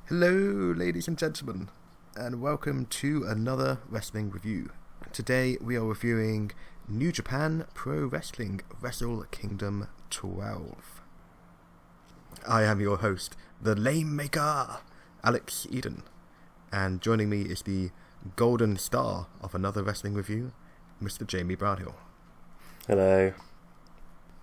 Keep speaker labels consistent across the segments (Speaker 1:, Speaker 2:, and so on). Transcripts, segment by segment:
Speaker 1: Hello, ladies and gentlemen, and welcome to another wrestling review. Today we are reviewing New Japan Pro Wrestling Wrestle Kingdom 12. I am your host, the Lame Maker, Alex Eden, and joining me is the golden star of another wrestling review, Mr. Jamie Brownhill.
Speaker 2: Hello.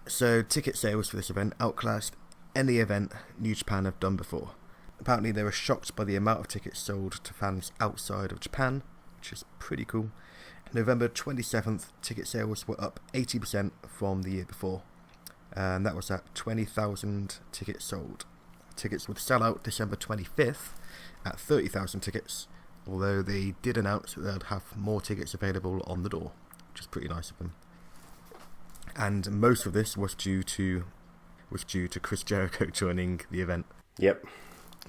Speaker 1: So, ticket sales for this event outclassed any event New Japan have done before. Apparently they were shocked by the amount of tickets sold to fans outside of Japan, which is pretty cool. November 27th, ticket sales were up 80% from the year before, and that was at 20,000 tickets sold. Tickets would sell out December 25th at 30,000 tickets, although they did announce that they'd have more tickets available on the door, which is pretty nice of them. And most of this was due to Chris Jericho joining the event.
Speaker 2: Yep.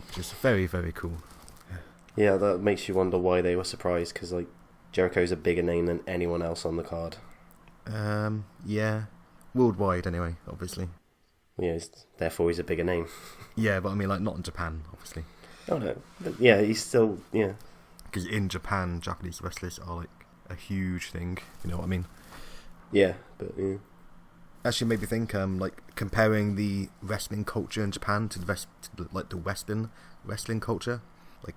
Speaker 1: Which is very, very cool.
Speaker 2: Yeah, that makes you wonder why they were surprised, because Jericho's a bigger name than anyone else on the card.
Speaker 1: Yeah. Worldwide, anyway, obviously.
Speaker 2: Yeah, therefore he's a bigger name.
Speaker 1: Yeah, but I mean, not in Japan, obviously.
Speaker 2: Oh no, but yeah, he's still, yeah.
Speaker 1: Because in Japan, Japanese wrestlers are a huge thing, you know what I mean?
Speaker 2: Yeah, but yeah.
Speaker 1: Actually made me think, comparing the wrestling culture in Japan to the Western wrestling culture.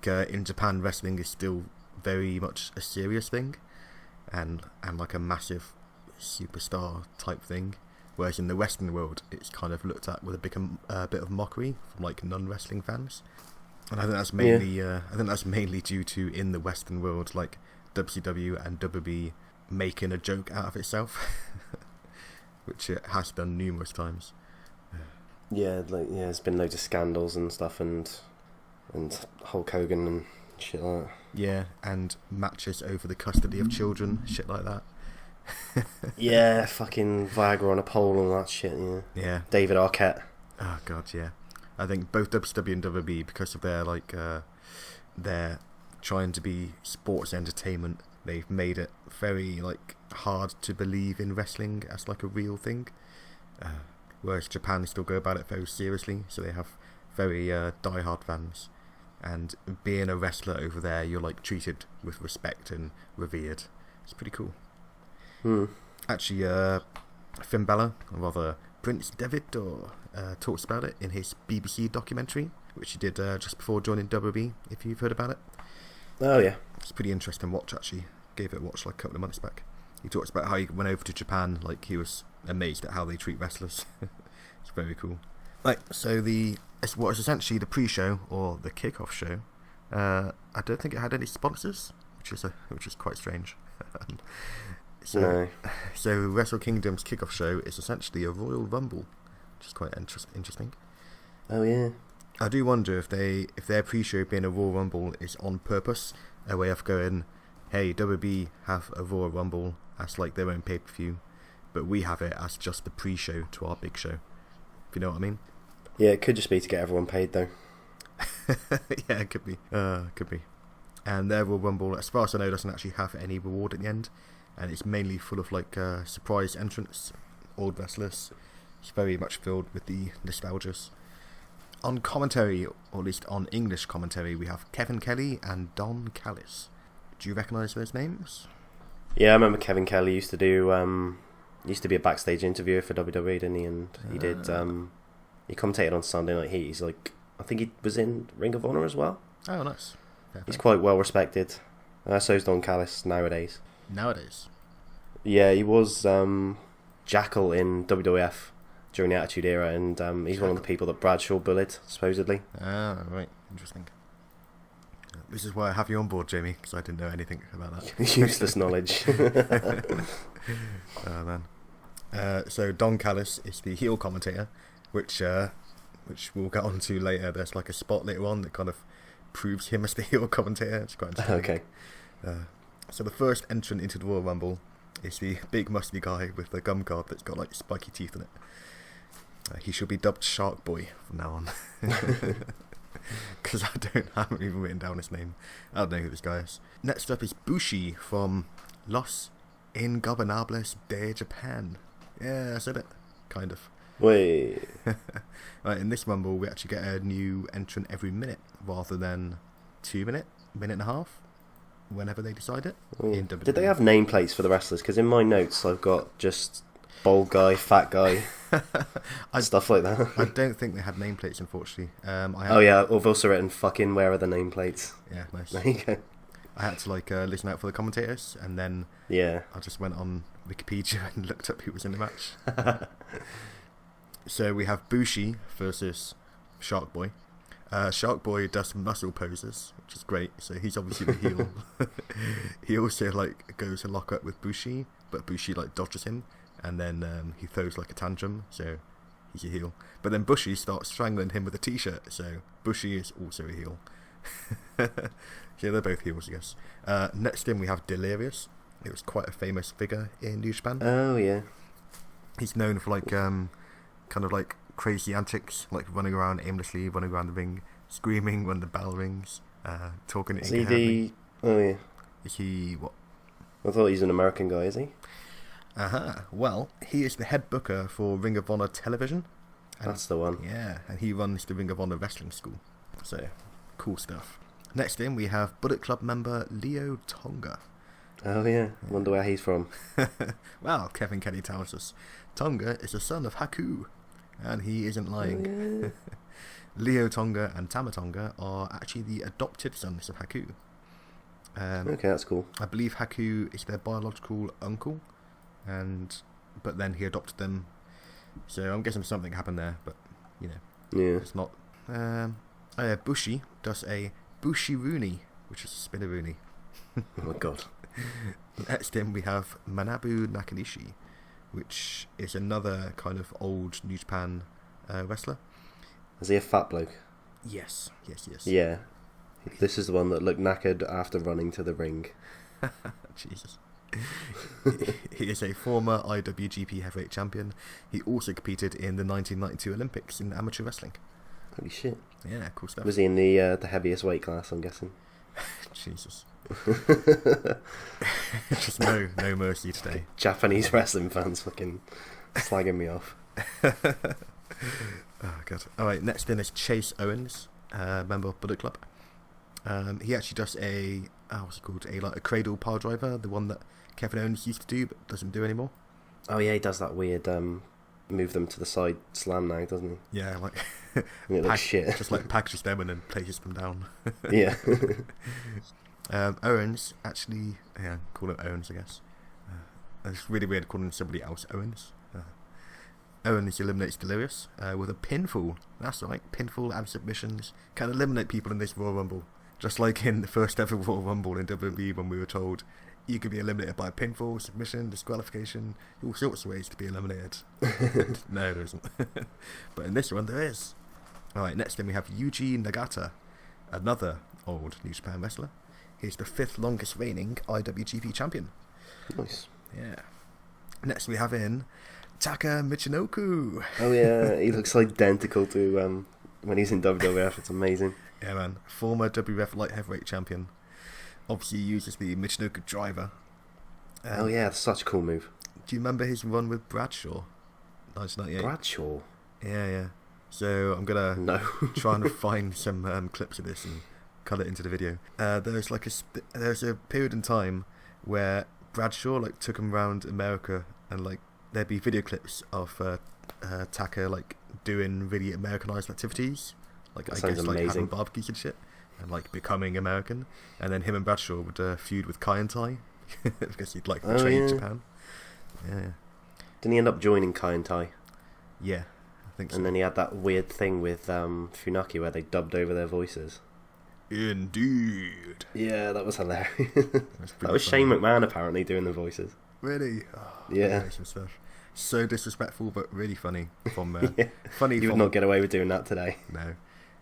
Speaker 1: In Japan, wrestling is still very much a serious thing, and like a massive superstar type thing. Whereas in the Western world, it's kind of looked at with a bit of mockery from non-wrestling fans. And I think that's mainly due to, in the Western world, WCW and WWE making a joke out of itself. Which it has done numerous times.
Speaker 2: Yeah, there's been loads of scandals and stuff, and Hulk Hogan and shit like that.
Speaker 1: Yeah, and matches over the custody of children, shit like that.
Speaker 2: Yeah, fucking Viagra on a pole and all that shit, yeah.
Speaker 1: Yeah.
Speaker 2: David Arquette.
Speaker 1: Oh, God, yeah. I think both WCW and WWE, because of their trying to be sports entertainment, they've made it very hard to believe in wrestling as a real thing, whereas Japan still go about it very seriously, so they have very die-hard fans, and being a wrestler over there, you're treated with respect and revered. It's pretty cool. Actually, Finn Balor, or rather Prince Devitt, talks about it in his BBC documentary, which he did just before joining WWE, if you've heard about it.
Speaker 2: Oh yeah,
Speaker 1: it's a pretty interesting watch. Actually, gave it a watch a couple of months back. He talks about how he went over to Japan, he was amazed at how they treat wrestlers. It's very cool. So what is essentially the pre-show or the kick-off show. I don't think it had any sponsors, which is quite strange.
Speaker 2: No.
Speaker 1: So Wrestle Kingdom's kick-off show is essentially a Royal Rumble, which is quite interesting.
Speaker 2: Oh yeah.
Speaker 1: I do wonder if their pre-show being a Royal Rumble is on purpose, a way of going, hey, WB have a Royal Rumble as their own pay-per-view, but we have it as just the pre-show to our big show. If you know what I mean?
Speaker 2: Yeah, it could just be to get everyone paid though.
Speaker 1: Yeah, it could be. Could be. And their Royal Rumble, as far as I know, doesn't actually have any reward at the end, and it's mainly full of surprise entrants, old wrestlers. It's very much filled with the nostalgias. On commentary, or at least on English commentary, we have Kevin Kelly and Don Callis. Do you recognise those names?
Speaker 2: Yeah, I remember Kevin Kelly used to be a backstage interviewer for WWE, didn't he? And he did. He commentated on Sunday Night Heat. He's I think he was in Ring of Honor as well.
Speaker 1: Oh, nice.
Speaker 2: He's quite well respected. So is Don Callis nowadays.
Speaker 1: Nowadays?
Speaker 2: Yeah, he was Jackal in WWF during the Attitude Era, and he's one of the people that Bradshaw bullied, supposedly.
Speaker 1: Ah, right. Interesting. This is why I have you on board, Jamie, because I didn't know anything about that.
Speaker 2: Useless knowledge.
Speaker 1: Oh, man. So Don Callis is the heel commentator, which we'll get on to later. There's a spot later on that kind of proves him as the heel commentator. It's quite interesting.
Speaker 2: Okay.
Speaker 1: So the first entrant into the Royal Rumble is the big muscly guy with the gum guard that's got spiky teeth in it. He should be dubbed Shark Boy from now on. Because I haven't even written down his name. I don't know who this guy is. Next up is Bushi from Los Ingobernables de Japan. Yeah, I said it. Kind of.
Speaker 2: Wait.
Speaker 1: Right, in this Rumble, we actually get a new entrant every minute rather than 2 minute, minute and a half, whenever they decide it. In
Speaker 2: Did they have nameplates for the wrestlers? Because in my notes, I've got just bald guy, fat guy, stuff like that.
Speaker 1: I don't think they had nameplates, unfortunately.
Speaker 2: Oh yeah, I've also written fucking where are the nameplates?
Speaker 1: Yeah, nice.
Speaker 2: There you go.
Speaker 1: I had to listen out for the commentators, and then
Speaker 2: Yeah.
Speaker 1: I just went on Wikipedia and looked up who was in the match. So we have Bushi versus Shark Boy. Shark Boy does muscle poses, which is great. So he's obviously the heel. He also goes to lock up with Bushi, but Bushi dodges him, and then he throws a tantrum. So he's a heel. But then Bushi starts strangling him with a t-shirt. So Bushi is also a heel. Yeah, they're both heels, I guess. Next in we have Delirious. It was quite a famous figure in New Japan.
Speaker 2: Oh yeah.
Speaker 1: He's known for crazy antics, running around aimlessly, running around the ring, screaming when the bell rings, talking.
Speaker 2: Is he the? Oh yeah.
Speaker 1: Is he what?
Speaker 2: I thought he's an American guy. Is he?
Speaker 1: Well, he is the head booker for Ring of Honor Television.
Speaker 2: That's the one.
Speaker 1: Yeah, and he runs the Ring of Honor Wrestling School. So, cool stuff. Next in, we have Bullet Club member Leo Tonga.
Speaker 2: Oh yeah. Wonder where he's from.
Speaker 1: Well, Kevin Kelly tells us Tonga is the son of Haku, and he isn't lying.
Speaker 2: Oh, yeah.
Speaker 1: Leo Tonga and Tama Tonga are actually the adopted sons of Haku.
Speaker 2: Okay, that's cool.
Speaker 1: I believe Haku is their biological uncle, but then he adopted them. So I'm guessing something happened there, but
Speaker 2: Yeah.
Speaker 1: it's not. Bushi does a Bushi Rooney, which is a spinner Rooney.
Speaker 2: Oh my god.
Speaker 1: Next in we have Manabu Nakanishi, which is another kind of old New Japan wrestler.
Speaker 2: Is he a fat bloke?
Speaker 1: Yes.
Speaker 2: Yeah. This is the one that looked knackered after running to the ring.
Speaker 1: Jesus. He is a former IWGP Heavyweight Champion. He also competed in the 1992 Olympics in amateur wrestling.
Speaker 2: Holy shit.
Speaker 1: Yeah, cool stuff.
Speaker 2: Was he in the heaviest weight class, I'm guessing?
Speaker 1: Jesus. Just no mercy today.
Speaker 2: Japanese wrestling fans fucking slagging me off.
Speaker 1: Oh god. Alright, next in is Chase Owens, member of Bullet Club. He actually does what's it called? A cradle pile driver, the one that Kevin Owens used to do but doesn't do anymore.
Speaker 2: Oh yeah, he does that weird move them to the side slam now, doesn't he?
Speaker 1: Yeah,
Speaker 2: And it looks shit.
Speaker 1: Just packages them and then places them down.
Speaker 2: Yeah.
Speaker 1: Owens actually, call him Owens, I guess. It's really weird calling somebody else Owens. Owens eliminates Delirious with a pinfall. That's right, pinfall and submissions can eliminate people in this Royal Rumble. Just like in the first ever Royal Rumble in WWE when we were told you could be eliminated by pinfall, submission, disqualification, all sorts of ways to be eliminated. No, there isn't. But in this one, there is. Alright, next then we have Yuji Nagata, another old New Japan wrestler. He's the 5th longest reigning IWGP champion.
Speaker 2: Nice.
Speaker 1: Yeah. Next we have in Taka Michinoku.
Speaker 2: Oh yeah, he looks identical to when he's in WWF. It's amazing.
Speaker 1: Yeah, man. Former WWF Light Heavyweight Champion. Obviously, he uses the Michinoku driver.
Speaker 2: Oh yeah, that's such a cool move.
Speaker 1: Do you remember his run with Bradshaw? 1998.
Speaker 2: Bradshaw?
Speaker 1: Yeah. So I'm gonna try and find some clips of this and cut it into the video. There's a period in time where Bradshaw took him around America, and there'd be video clips of Taka doing really Americanized activities, having barbecues and shit, and becoming American. And then him and Bradshaw would feud with Kai and Tai because he'd betrayed Japan. Yeah.
Speaker 2: Didn't he end up joining Kai and Tai?
Speaker 1: Yeah, I think so.
Speaker 2: And then he had that weird thing with Funaki where they dubbed over their voices.
Speaker 1: Indeed.
Speaker 2: Yeah, that was hilarious. That
Speaker 1: funny.
Speaker 2: was Shane McMahon apparently doing the voices.
Speaker 1: Really?
Speaker 2: Yeah.
Speaker 1: Some stuff. So disrespectful, but really funny.
Speaker 2: Yeah.
Speaker 1: Funny.
Speaker 2: You would not get away with doing that today.
Speaker 1: No.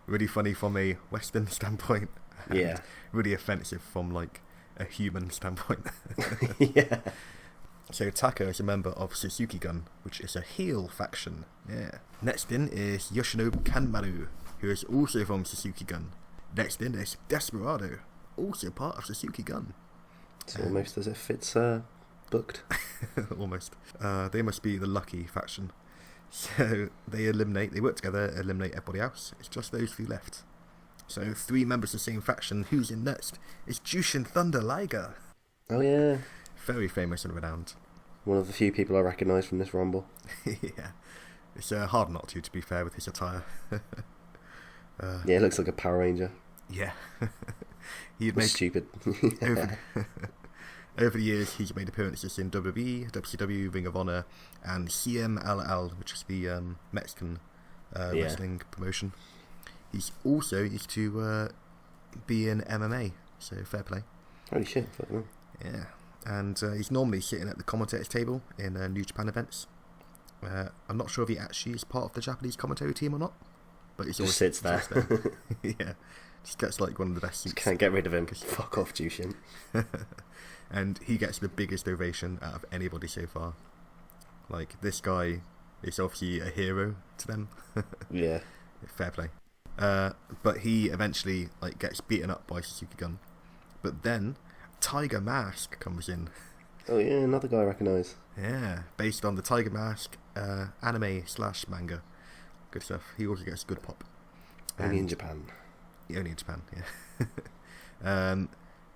Speaker 1: Really funny from a Western standpoint. And
Speaker 2: Yeah.
Speaker 1: Really offensive from a human standpoint.
Speaker 2: Yeah.
Speaker 1: So Taka is a member of Suzuki Gun, which is a heel faction. Yeah. Next in is Yoshinobu Kanemaru, who is also from Suzuki Gun. Next in is Desperado, also part of Suzuki Gun.
Speaker 2: It's almost as if it's booked.
Speaker 1: Almost. They must be the lucky faction. So they work together, eliminate everybody else. It's just those three left. So 3 members of the same faction. Who's in next? It's Jushin Thunder Liger.
Speaker 2: Oh yeah.
Speaker 1: Very famous and renowned.
Speaker 2: One of the few people I recognise from this Rumble.
Speaker 1: Yeah. It's hard not to be fair, with his attire.
Speaker 2: Yeah, it looks like a Power Ranger.
Speaker 1: Yeah.
Speaker 2: Stupid.
Speaker 1: Over the years, he's made appearances in WWE, WCW, Ring of Honor, and CMLL, which is the Mexican wrestling promotion. He's also used to be in MMA, so fair play.
Speaker 2: Holy shit. Fuck me.
Speaker 1: Yeah. And he's normally sitting at the commentator's table in New Japan events. I'm not sure if he actually is part of the Japanese commentary team or not, but he's always
Speaker 2: sits there.
Speaker 1: Yeah. Just gets like one of the best seats.
Speaker 2: Can't get rid of him. Fuck off, Jushin.
Speaker 1: And he gets the biggest ovation out of anybody so far. Like, this guy is obviously a hero to them.
Speaker 2: Yeah.
Speaker 1: Fair play. But he eventually gets beaten up by Suzuki Gun. But then Tiger Mask comes in.
Speaker 2: Oh yeah, another guy I recognise.
Speaker 1: Yeah, based on the Tiger Mask anime/manga. Good stuff. He also gets a good pop.
Speaker 2: Only in Japan.
Speaker 1: Yeah, only in Japan, yeah.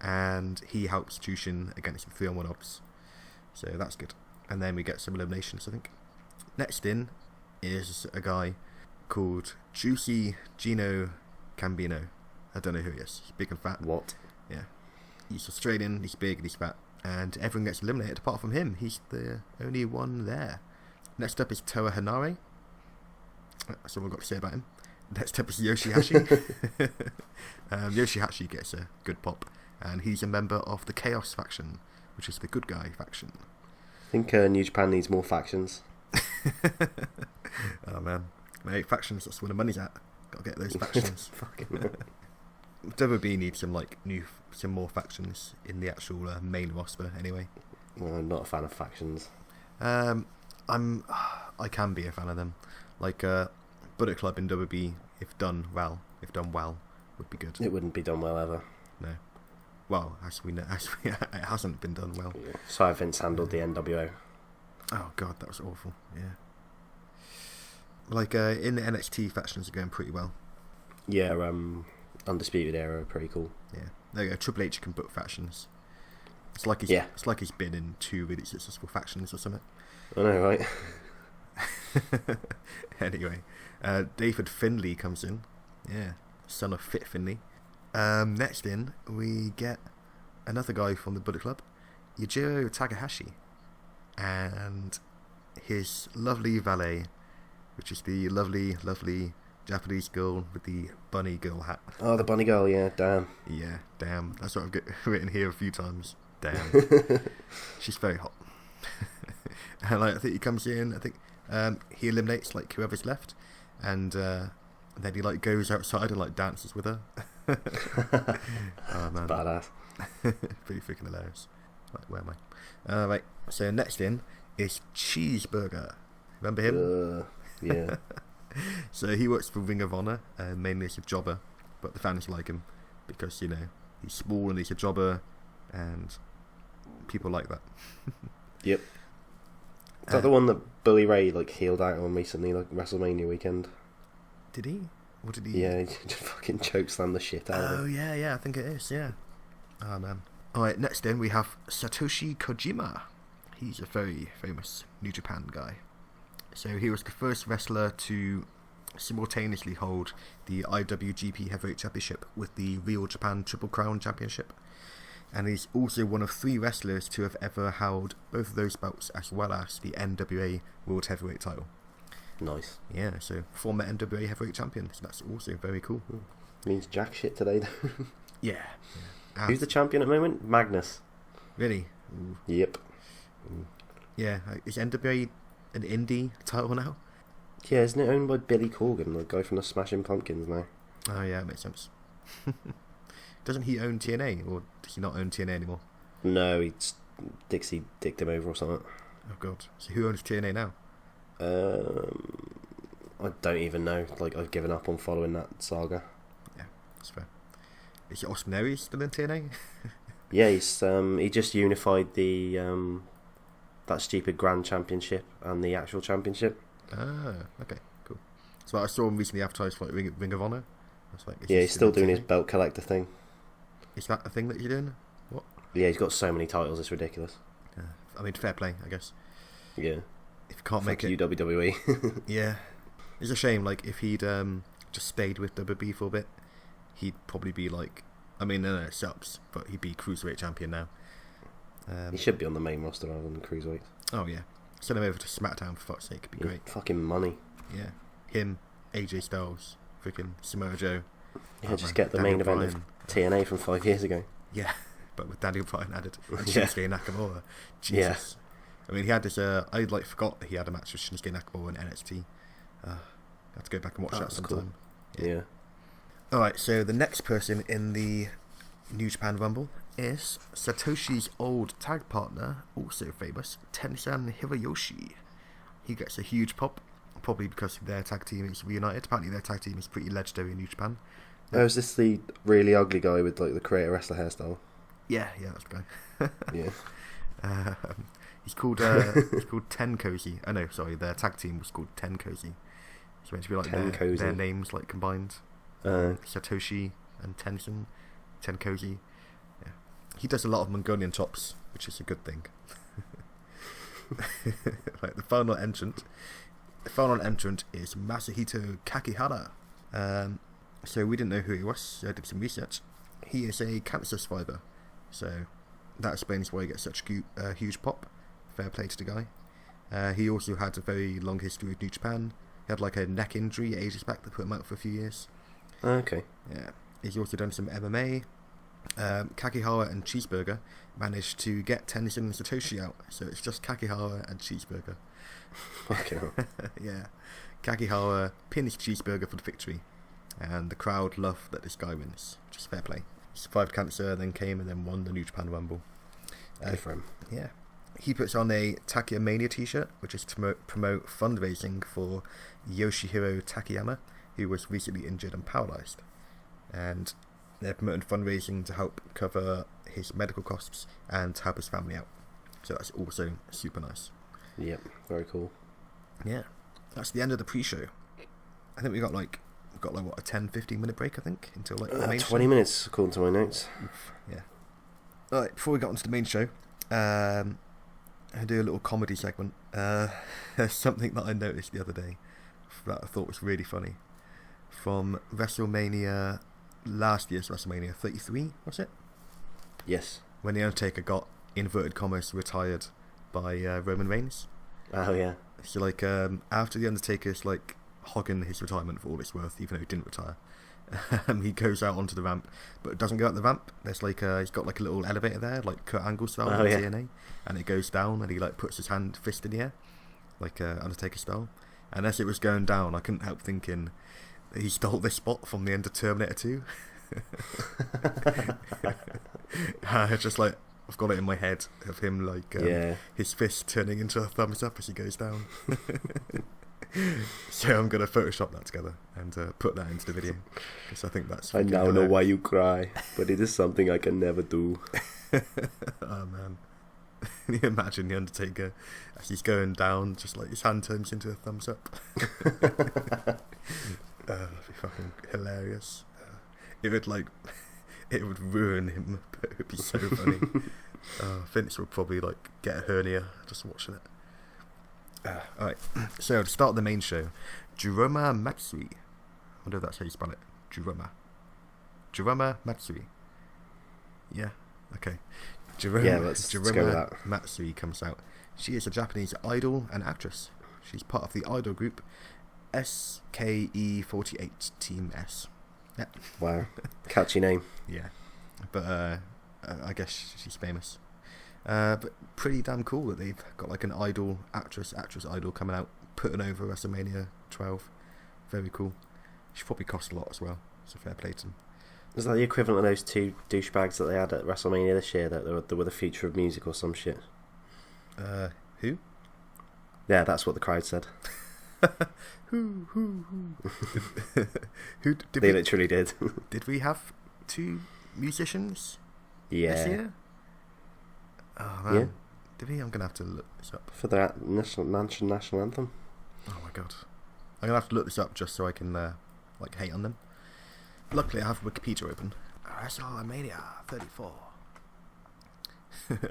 Speaker 1: And he helps Jushin against the 3-on-1 odds. So that's good. And then we get some eliminations, I think. Next in is a guy called Juicy Gino Cambino. I don't know who he is. He's big and fat.
Speaker 2: What?
Speaker 1: Yeah. He's Australian, he's big, and he's fat. And everyone gets eliminated apart from him. He's the only one there. Next up is Toa Hanare. That's all I've got to say about him. Next up is Yoshihashi. Yoshihashi gets a good pop. And he's a member of the Chaos faction, which is the good guy faction.
Speaker 2: I think New Japan needs more factions.
Speaker 1: Oh man. Mate, factions, that's where the money's at. Gotta get those factions.
Speaker 2: Fucking
Speaker 1: WB needs some more factions in the actual main roster anyway.
Speaker 2: Well, I'm not a fan of factions.
Speaker 1: I can be a fan of them. Bullet Club in WB, if done well, would be good.
Speaker 2: It wouldn't be done well ever.
Speaker 1: No. Well, as we know, it hasn't been done well.
Speaker 2: So how Vince handled the NWO.
Speaker 1: Oh god, that was awful. Yeah. In the NXT, factions are going pretty well.
Speaker 2: Yeah, Undisputed Era, pretty cool.
Speaker 1: Yeah. There you go. Triple H can book factions. It's like he's been in 2 really successful factions or something.
Speaker 2: I know, right?
Speaker 1: Anyway, David Finlay comes in. Yeah, son of Fit Finlay. Next in, we get another guy from the Bullet Club, Yujiro Takahashi, and his lovely valet, which is the lovely, lovely Japanese girl with the bunny girl hat.
Speaker 2: Oh, the bunny girl, yeah, damn.
Speaker 1: Yeah, damn. That's what I've got written here a few times. Damn. She's very hot. And I think he comes in, I think he eliminates whoever's left, and then he goes outside and dances with her. Oh man.
Speaker 2: Badass.
Speaker 1: Pretty freaking hilarious. Where am I? Right, so next in is Cheeseburger. Remember him?
Speaker 2: Yeah.
Speaker 1: So he works for Ring of Honor, mainly as a jobber, but the fans like him because, he's small and he's a jobber, and people like that.
Speaker 2: Yep. Is that the one that Bully Ray healed out on recently, WrestleMania weekend?
Speaker 1: Did he? What did he?
Speaker 2: Yeah, he just fucking chokeslammed the shit out of it.
Speaker 1: Oh yeah, I think it is. Yeah. Oh man. All right, next in we have Satoshi Kojima. He's a very famous New Japan guy. So he was the first wrestler to simultaneously hold the IWGP Heavyweight Championship with the Real Japan Triple Crown Championship. And he's also one of 3 wrestlers to have ever held both of those belts, as well as the NWA World Heavyweight title.
Speaker 2: Nice.
Speaker 1: Yeah, so former NWA Heavyweight Champion. So that's also very cool.
Speaker 2: Means jack shit today, though.
Speaker 1: Yeah.
Speaker 2: Who's the champion at the moment? Magnus.
Speaker 1: Really?
Speaker 2: Ooh. Yep.
Speaker 1: Yeah, is NWA an indie title now?
Speaker 2: Yeah, isn't it owned by Billy Corgan, the guy from the Smashing Pumpkins now?
Speaker 1: Oh yeah, it makes sense. Doesn't he own TNA, or does he not own TNA anymore?
Speaker 2: No, Dixie dicked him over or something.
Speaker 1: Oh god, so who owns TNA now?
Speaker 2: I don't even know. I've given up on following that saga.
Speaker 1: Yeah, that's fair. Is Austin Aries still in TNA?
Speaker 2: Yeah, he just unified the that stupid Grand Championship and the actual championship.
Speaker 1: Okay, cool. So I saw him recently advertised for like Ring of Honor. I was like,
Speaker 2: Yeah, he's still doing his
Speaker 1: TV?
Speaker 2: belt collector thing.
Speaker 1: Is that a thing that you're doing? What?
Speaker 2: Yeah, he's got so many titles, it's ridiculous.
Speaker 1: I mean, fair play, I guess.
Speaker 2: Yeah.
Speaker 1: If you can't make
Speaker 2: Fuck you,
Speaker 1: it,
Speaker 2: WWE.
Speaker 1: yeah, it's a shame. Like if he'd just stayed with WWE for a bit, he'd probably be like, I mean, no, it sucks, but he'd be cruiserweight champion now.
Speaker 2: He should be on the main roster rather than cruiserweight.
Speaker 1: Oh yeah, send him over to SmackDown for fuck's sake. It'd be great.
Speaker 2: Fucking money.
Speaker 1: Yeah, him, AJ Styles, freaking Samoa Joe.
Speaker 2: Yeah, just get the main event of TNA from 5 years ago.
Speaker 1: Yeah, but with Daniel Bryan added and
Speaker 2: Yeah.
Speaker 1: Shinsuke Nakamura. Jesus. I mean, he had this. I forgot that he had a match with Shinsuke Nakamura in NXT. I have to go back and watch that sometime.
Speaker 2: Cool. Yeah.
Speaker 1: All right, so the next person in the New Japan Rumble is Satoshi's old tag partner, also famous, Tenzan Hiroyoshi. He gets a huge pop, probably because their tag team is reunited. Apparently, their tag team is pretty legendary in New Japan.
Speaker 2: Oh, is this the really ugly guy with like the creator wrestler hairstyle?
Speaker 1: Yeah, that's the guy.
Speaker 2: Yeah.
Speaker 1: He's called Ten Cozy. Oh no, sorry, their tag team was called Ten Cozy. It's meant to be like their names like combined. Satoshi and Tenzan, Ten Cozy. Yeah, he does a lot of Mongolian chops, which is a good thing. Right, the final entrant is Masahito Kakihara. So we didn't know who he was, so I did some research. He is a cancer survivor, so that explains why he gets such a huge pop. Fair play to the guy. He also had a very long history with New Japan. He had like a neck injury ages back that put him out for a few years.
Speaker 2: Okay.
Speaker 1: Yeah, he's also done some MMA. Kakihara and Cheeseburger managed to get Tenzan and Satoshi out, so it's just Kakihara and Cheeseburger.
Speaker 2: Okay.
Speaker 1: Yeah, Kakihara pins Cheeseburger for the victory, and the crowd love that this guy wins. Just fair play. He survived cancer, then came and then won the New Japan Rumble.
Speaker 2: Good for him.
Speaker 1: Yeah. He puts on a Takia Mania t-shirt, which is to promote fundraising for Yoshihiro Takayama, who was recently injured and paralysed. And they're promoting fundraising to help cover his medical costs and to help his family out. So that's also super nice.
Speaker 2: Yep, very cool.
Speaker 1: Yeah. That's the end of the pre-show. I think we got like what, a 10-15 minute break, I think, until like the main
Speaker 2: 20
Speaker 1: show.
Speaker 2: minutes according to my notes.
Speaker 1: Yeah. Alright, before we got onto the main show, I do a little comedy segment. There's something that I noticed the other day that I thought was really funny. From WrestleMania, last year's WrestleMania 33, was it?
Speaker 2: Yes.
Speaker 1: When The Undertaker got, inverted commas, retired by Roman Reigns.
Speaker 2: Oh yeah.
Speaker 1: So like, after The Undertaker's like hogging his retirement for all it's worth, even though he didn't retire, he goes out onto the ramp, but doesn't go out the ramp. There's like he's got like a little elevator there, like Kurt Angle style in TNA, and it goes down, and he like puts his fist in the air, like Undertaker style. And as it was going down, I couldn't help thinking that he stole this spot from the end of Terminator 2. Just like I've got it in my head of him like his fist turning into a thumbs up as he goes down. So I'm going to Photoshop that together and put that into the video, because I think that's...
Speaker 2: I now know why you cry, but it is something I can never do.
Speaker 1: Oh man. Can you imagine The Undertaker as he's going down, just like his hand turns into a thumbs up? That'd be fucking hilarious. It would ruin him, but it would be so funny. Vince would probably like get a hernia just watching it. Alright, so to start the main show, Juroma Matsui. I wonder if that's how you spell it. Juroma Matsui. Yeah, okay.
Speaker 2: Let's go with that.
Speaker 1: Matsui comes out. She is a Japanese idol and actress. She's part of the idol group SKE48 Team S. Yeah.
Speaker 2: Wow, catchy name.
Speaker 1: Yeah, but I guess she's famous. But pretty damn cool that they've got like an actress idol coming out, putting over WrestleMania 12. Very cool. She probably cost a lot as well, so fair play to them.
Speaker 2: Is that the equivalent of those two douchebags that they had at WrestleMania this year, that they were the future of music or some shit?
Speaker 1: Who?
Speaker 2: Yeah, that's what the crowd said.
Speaker 1: Who did
Speaker 2: they literally did.
Speaker 1: Did we have two musicians
Speaker 2: this
Speaker 1: year? Oh man.
Speaker 2: Yeah.
Speaker 1: Did we? I'm gonna have to look this up.
Speaker 2: For the national anthem.
Speaker 1: Oh my god. I'm gonna have to look this up just so I can like hate on them. Luckily, I have Wikipedia open. WrestleMania 34.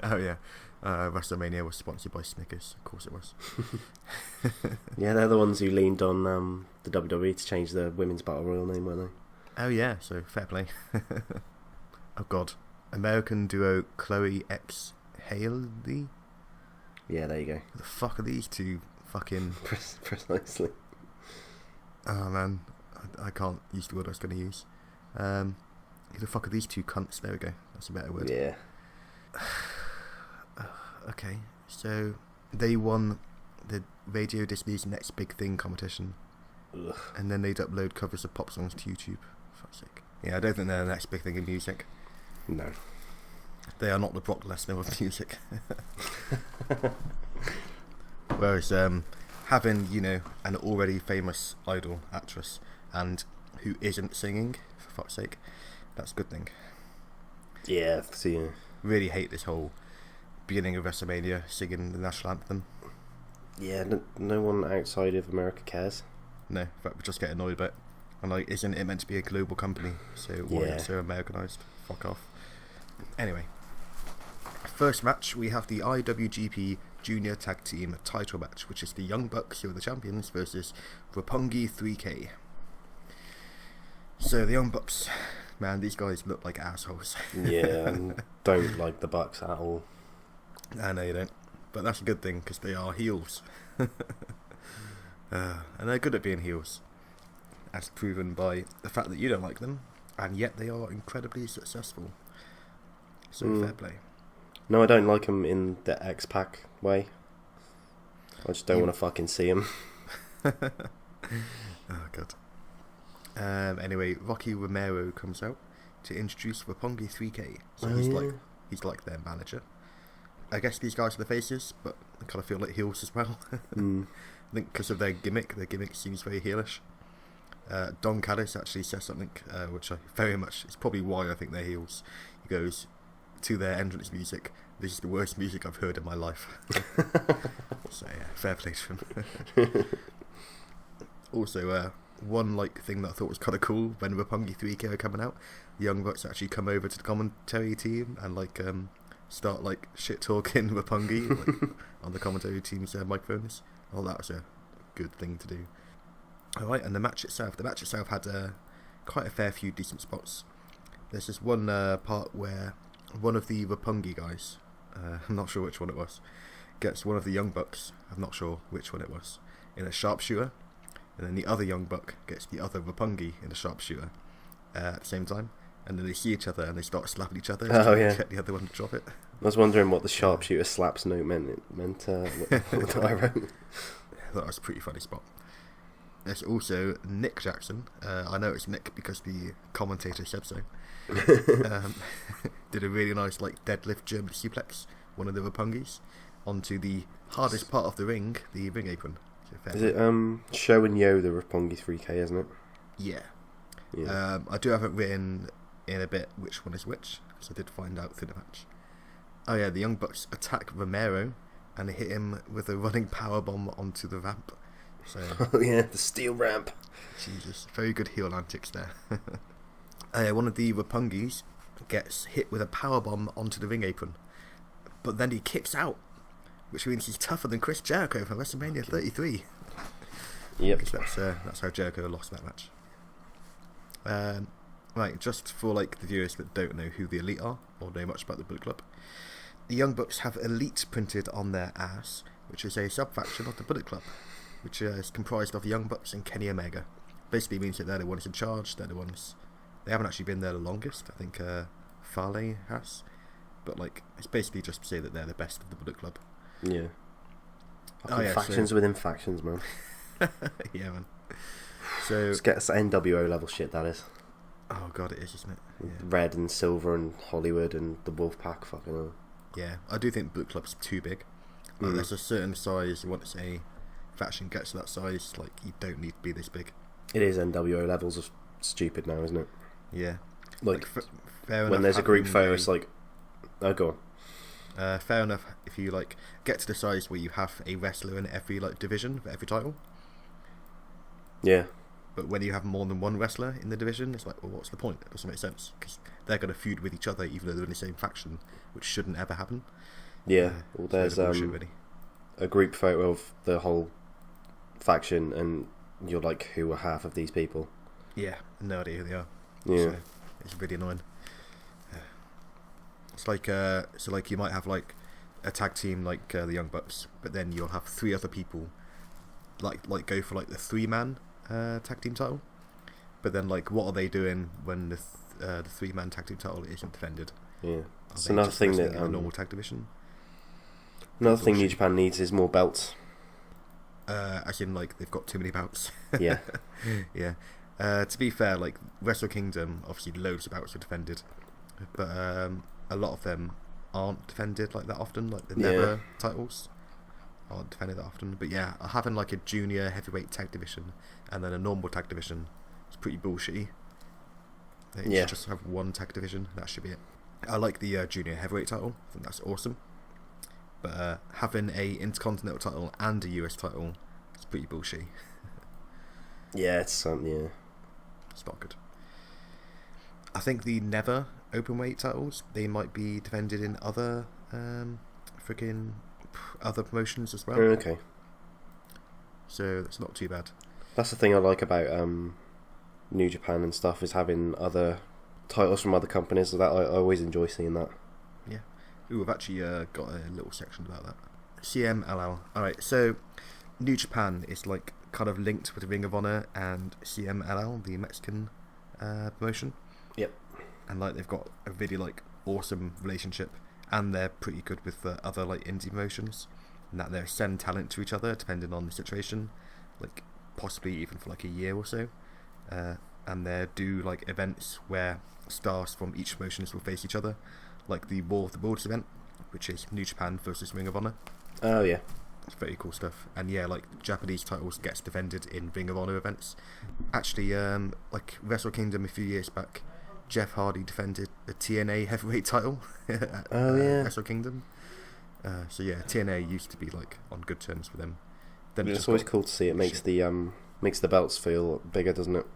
Speaker 1: Oh yeah, WrestleMania was sponsored by Snickers. Of course it was.
Speaker 2: Yeah, they're the ones who leaned on the WWE to change the Women's Battle Royal name, weren't
Speaker 1: Oh yeah, so fair play. Oh god, American duo Chloe X Haley.
Speaker 2: Yeah, there you go.
Speaker 1: Who the fuck are these two fucking...
Speaker 2: Precisely.
Speaker 1: Oh man, I can't use the word I was going to use. Who the fuck are these two cunts? There we go, that's a better word.
Speaker 2: Yeah.
Speaker 1: Okay, so they won the Radio Disney's Next Big Thing competition.
Speaker 2: Ugh.
Speaker 1: And then they'd upload covers of pop songs to YouTube. For fuck's sake. Yeah, I don't think they're the next big thing in music.
Speaker 2: No.
Speaker 1: They are not the Brock Lesnar of music. Whereas having, you know, an already famous idol actress and who isn't singing, for fuck's sake, that's a good thing.
Speaker 2: Yeah, see.
Speaker 1: Really hate this whole beginning of WrestleMania singing the national anthem.
Speaker 2: Yeah, no one outside of America cares.
Speaker 1: No, in fact, we just get annoyed by it. And like, isn't it meant to be a global company? So why is it so Americanized? Fuck off. Anyway, first match, we have the IWGP Junior Tag Team title match, which is the Young Bucks, who are the champions, versus Roppongi 3K. So the Young Bucks, man, these guys look like assholes.
Speaker 2: Yeah, and don't like the Bucks at all.
Speaker 1: I know you don't, but that's a good thing because they are heels. And they're good at being heels, as proven by the fact that you don't like them, and yet they are incredibly successful. So fair play.
Speaker 2: No, I don't like them in the X-Pac way. I just don't want to fucking see them.
Speaker 1: Oh god. Anyway, Rocky Romero comes out to introduce Roppongi 3K. So he's like their manager. I guess these guys are the faces, but I kind of feel like heels as well. I think because of their gimmick seems very heelish. Don Callis actually says something which I very much, it's probably why I think they're heels. He goes to their entrance music, "This is the worst music I've heard in my life." So yeah, fair play to him. Also, one like thing that I thought was kind of cool, when Roppongi 3K are coming out, the Young Bucks actually come over to the commentary team and like start like shit talking Roppongi like, on the commentary team's microphones. Oh, that was a good thing to do. Alright, and the match itself had quite a fair few decent spots. There's this one part where one of the Roppongi guys, I'm not sure which one it was, gets one of the Young Bucks, I'm not sure which one it was, in a sharpshooter, and then the other Young Buck gets the other Roppongi in a sharpshooter at the same time, and then they see each other and they start slapping each other to get the other one to drop it.
Speaker 2: I was wondering what the sharpshooter slaps note meant what I wrote.
Speaker 1: That was a pretty funny spot. There's also Nick Jackson. I know it's Nick because the commentator said so. Did a really nice like deadlift German suplex, one of the Roppongis, onto the hardest part of the ring, the ring apron. So
Speaker 2: is it Show and Yo, the Roppongi 3K, isn't it?
Speaker 1: Yeah. I do have it written in a bit which one is which, because I did find out through the match. Oh yeah, the Young Bucks attack Romero and hit him with a running powerbomb onto the ramp. So,
Speaker 2: oh yeah, the steel ramp.
Speaker 1: Jesus, very good heel antics there. One of the Roppongis gets hit with a powerbomb onto the ring apron, but then he kicks out, which means he's tougher than Chris Jericho from WrestleMania 33.
Speaker 2: Yep.
Speaker 1: That's how Jericho lost that match. Right, just for like the viewers that don't know who the Elite are or know much about the Bullet Club, the Young Bucks have Elite printed on their ass, which is a sub-faction of the Bullet Club, which is comprised of the Young Bucks and Kenny Omega. Basically means that they're the ones in charge, they're the ones... They haven't actually been there the longest, I think Fale has, but like it's basically just to say that they're the best of the Bullet Club.
Speaker 2: Yeah. Factions within factions, man.
Speaker 1: Yeah, man. So
Speaker 2: let's get us NWO level shit, that is.
Speaker 1: Oh god, it is, isn't it? Yeah.
Speaker 2: Red and Silver and Hollywood and the Wolfpack, fucking hell.
Speaker 1: Yeah, I do think Bullet Club's too big. Like, there's a certain size, once a faction gets to that size, like you don't need to be this big.
Speaker 2: It is NWO levels of stupid now, isn't it?
Speaker 1: Yeah.
Speaker 2: Like
Speaker 1: fair enough,
Speaker 2: when there's a group photo, it's like, oh, go on.
Speaker 1: Fair enough if you like get to the size where you have a wrestler in every like division for every title.
Speaker 2: Yeah.
Speaker 1: But when you have more than one wrestler in the division, it's like, well, what's the point? It doesn't make sense because they're going to feud with each other even though they're in the same faction, which shouldn't ever happen.
Speaker 2: Yeah. Well, there's
Speaker 1: bullshit, really.
Speaker 2: a group photo of the whole faction, and you're like, who are half of these people?
Speaker 1: Yeah, no idea who they are.
Speaker 2: Yeah.
Speaker 1: So it's really annoying. It's like so like you might have like a tag team like the Young Bucks, but then you'll have 3 other people like go for like the 3-man tag team title. But then like what are they doing when the 3-man tag team title isn't defended?
Speaker 2: Yeah.
Speaker 1: Are
Speaker 2: It's
Speaker 1: they
Speaker 2: another
Speaker 1: just
Speaker 2: thing
Speaker 1: wrestling
Speaker 2: that
Speaker 1: in the normal tag division.
Speaker 2: Another thing New Japan needs is more belts.
Speaker 1: As in like they've got too many bouts.
Speaker 2: Yeah.
Speaker 1: Yeah. To be fair, like Wrestle Kingdom, obviously loads of bouts are defended, but a lot of them aren't defended like that often. Like the Never titles aren't defended that often. But yeah, having like a junior heavyweight tag division and then a normal tag division is pretty bullshitty. They should just have one tag division. That should be it. I like the junior heavyweight title. I think that's awesome. But having a intercontinental title and a US title is pretty bullshit.
Speaker 2: Yeah, it's yeah.
Speaker 1: It's not good. I think the Never openweight titles, they might be defended in other other promotions as well.
Speaker 2: Okay.
Speaker 1: So it's not too bad.
Speaker 2: That's the thing I like about New Japan and stuff, is having other titles from other companies. That I always enjoy seeing that.
Speaker 1: Yeah. Ooh, we've actually got a little section about that. CMLL. Alright, so New Japan is like kind of linked with Ring of Honor and CMLL, the Mexican promotion.
Speaker 2: Yep.
Speaker 1: And like they've got a really like awesome relationship, and they're pretty good with the other like indie promotions, and that they send talent to each other depending on the situation, like possibly even for like a year or so, and they do like events where stars from each promotions will face each other, like the War of the Worlds event, which is New Japan versus Ring of Honor.
Speaker 2: Oh yeah.
Speaker 1: It's very cool stuff. And yeah, like Japanese titles gets defended in Ring of Honor events. Actually, like Wrestle Kingdom a few years back, Jeff Hardy defended the TNA heavyweight title at Wrestle Kingdom. So yeah, TNA used to be like on good terms with them. Then
Speaker 2: it's always cool to see. It makes the belts feel bigger, doesn't it?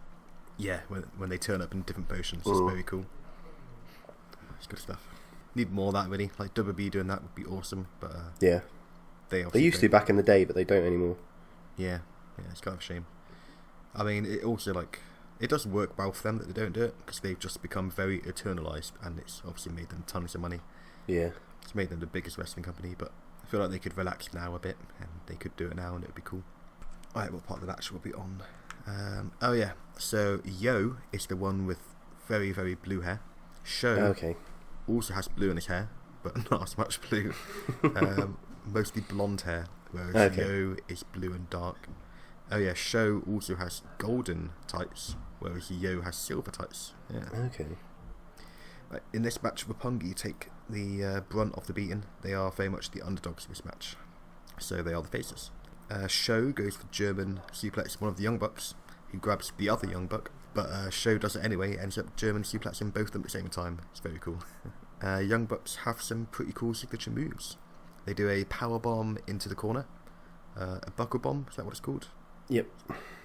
Speaker 1: Yeah, when they turn up in different potions, it's very cool. It's good stuff. Need more of that really. Like WWE doing that would be awesome, but
Speaker 2: yeah. They used to back in the day, but they don't anymore.
Speaker 1: Yeah, it's kind of a shame. I mean, it also like it does work well for them that they don't do it, because they've just become very eternalized, and it's obviously made them tons of money.
Speaker 2: Yeah,
Speaker 1: it's made them the biggest wrestling company. But I feel like they could relax now a bit, and they could do it now, and it would be cool. Alright, what part of the match will be on? Oh yeah, so Yo is the one with very, very blue hair. Sho also has blue in his hair, but not as much blue. Mostly blonde hair, whereas Yo is blue and dark. Oh yeah, Sho also has golden tights, whereas Yo has silver tights. Yeah.
Speaker 2: Okay.
Speaker 1: Right, in this match, Roppongi take the brunt of the beating. They are very much the underdogs of this match, so they are the faces. Sho goes for German suplex one of the Young Bucks, who grabs the other Young Buck, but Sho does it anyway, ends up German suplexing both of them at the same time. It's very cool. Young Bucks have some pretty cool signature moves. They do a power bomb into the corner, a buckle bomb, is that what it's called?
Speaker 2: Yep.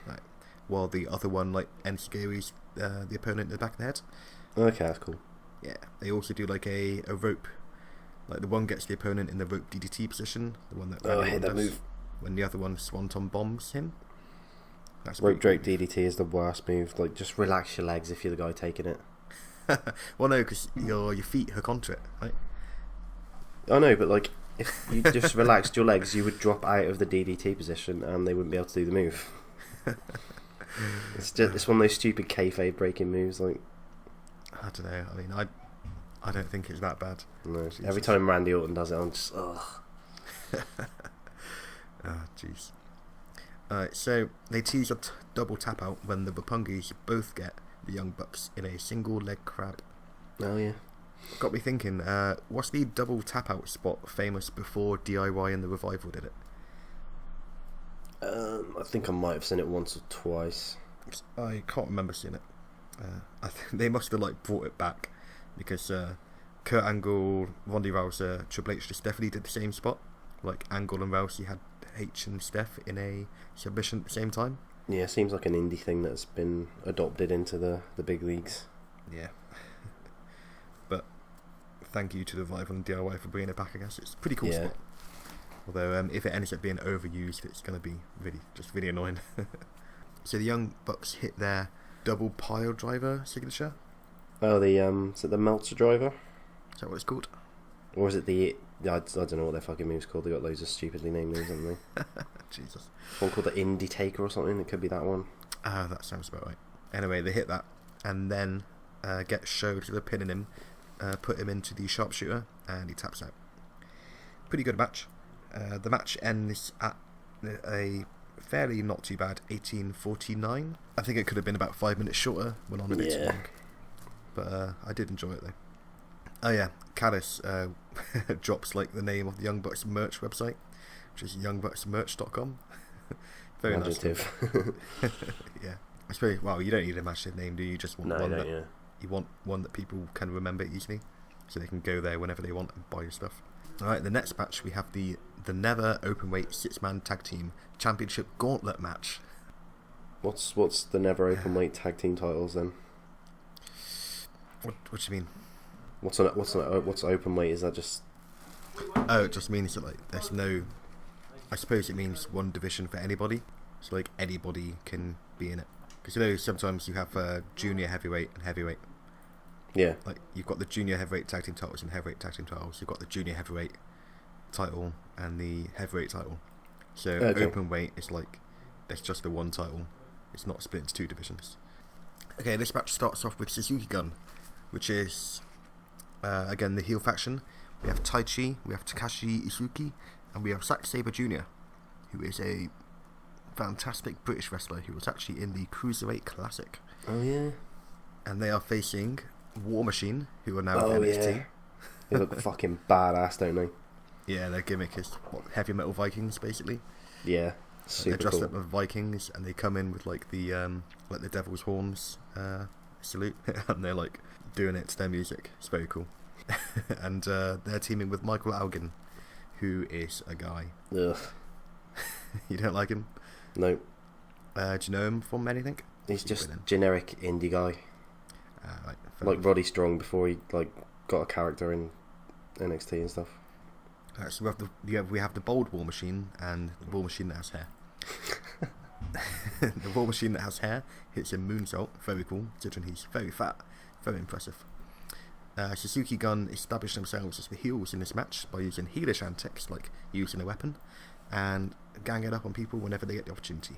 Speaker 1: Right. While the other one like enscaries the opponent in the back of the head.
Speaker 2: Okay, that's cool.
Speaker 1: Yeah. They also do like a rope, like the one gets the opponent in the rope DDT position, the one that
Speaker 2: I hate that move.
Speaker 1: When the other one swanton bombs him.
Speaker 2: That's rope Drake DDT is the worst move. Like, just relax your legs if you're the guy taking it.
Speaker 1: Well, no, because your feet hook onto it, right?
Speaker 2: I know, but like, if you just relaxed your legs, you would drop out of the DDT position and they wouldn't be able to do the move. It's one of those stupid kayfabe breaking moves. Like,
Speaker 1: I don't know. I mean, I don't think it's that bad.
Speaker 2: No. Every time Randy Orton does it, I'm just ugh.
Speaker 1: Oh, jeez. So they tease a double tap out when the Roppongi both get the Young Bucks in a single leg crab.
Speaker 2: Oh yeah.
Speaker 1: Got me thinking, what's the double tap out spot famous before DIY and the Revival did it?
Speaker 2: I think I might have seen it once or twice.
Speaker 1: I can't remember seeing it. I think they must have like brought it back, because Kurt Angle, Ronda Rousey, Triple H just definitely did the same spot. Like Angle and Rousey had H and Steph in a submission at the same time.
Speaker 2: Yeah, seems like an indie thing that's been adopted into the big leagues.
Speaker 1: Yeah. But thank you to the Revival and DIY for bringing it back, I guess. It's a pretty cool spot. Although if it ends up being overused, it's going to be really annoying. So the Young Bucks hit their double pile driver signature.
Speaker 2: Oh, is it the Meltzer driver?
Speaker 1: Is that what it's called?
Speaker 2: Or is it I don't know what their fucking move's called. They got loads of stupidly named moves, haven't they?
Speaker 1: Jesus.
Speaker 2: One called the Indie Taker or something. It could be that one.
Speaker 1: Ah, that sounds about right. Anyway, they hit that, and then get showed to the pinning him, put him into the sharpshooter, and he taps out. Pretty good match. The match ends at a fairly not too bad 18:49. I think it could have been about 5 minutes shorter, went on a bit too long. But I did enjoy it though. Oh yeah, Callis drops like the name of the Young Bucks merch website, which is youngbucksmerch.com. Very
Speaker 2: imaginative.
Speaker 1: Nice. Yeah. I suppose, well, you don't need a imaginative name, do you? You just want one that you want one that people can remember easily, so they can go there whenever they want and buy your stuff. Alright, the next match we have the Never Openweight 6-man tag team championship gauntlet match.
Speaker 2: What's the Never Openweight tag team titles then?
Speaker 1: What do you mean?
Speaker 2: What's openweight? Is that just?
Speaker 1: Oh, it just means that like there's no. I suppose it means one division for anybody, so like anybody can be in it. Because you know sometimes you have junior heavyweight and heavyweight.
Speaker 2: Yeah.
Speaker 1: Like you've got the junior heavyweight tag team titles and heavyweight tag team titles. You've got the junior heavyweight title and the heavyweight title. So openweight is like there's just the one title. It's not split into two divisions. Okay, this match starts off with Suzuki Gun, which is again the heel faction. We have Taichi, we have Takashi Isuki, and we have Zack Sabre Jr., who is a fantastic British wrestler who was actually in the Cruiserweight Classic.
Speaker 2: Oh yeah.
Speaker 1: And they are facing War Machine, who are now in NXT.
Speaker 2: Yeah. They look fucking badass, don't they?
Speaker 1: Yeah, their gimmick is heavy metal Vikings, basically.
Speaker 2: Yeah, super
Speaker 1: They're dressed
Speaker 2: cool.
Speaker 1: up as Vikings, and they come in with like the devil's horns salute, and they're like doing it to their music. It's very cool. And they're teaming with Michael Elgin, who is a guy.
Speaker 2: Ugh.
Speaker 1: You don't like him?
Speaker 2: No.
Speaker 1: Do you know him from anything?
Speaker 2: He's just generic indie guy.
Speaker 1: Right,
Speaker 2: like Roddy Strong before he like got a character in NXT and stuff.
Speaker 1: So we have the bold War Machine and the War Machine that has hair. The War Machine that has hair hits a moonsault, very cool, considering he's very fat, very impressive. Suzuki Gun established themselves as the heels in this match by using heelish antics like using a weapon and ganging up on people whenever they get the opportunity.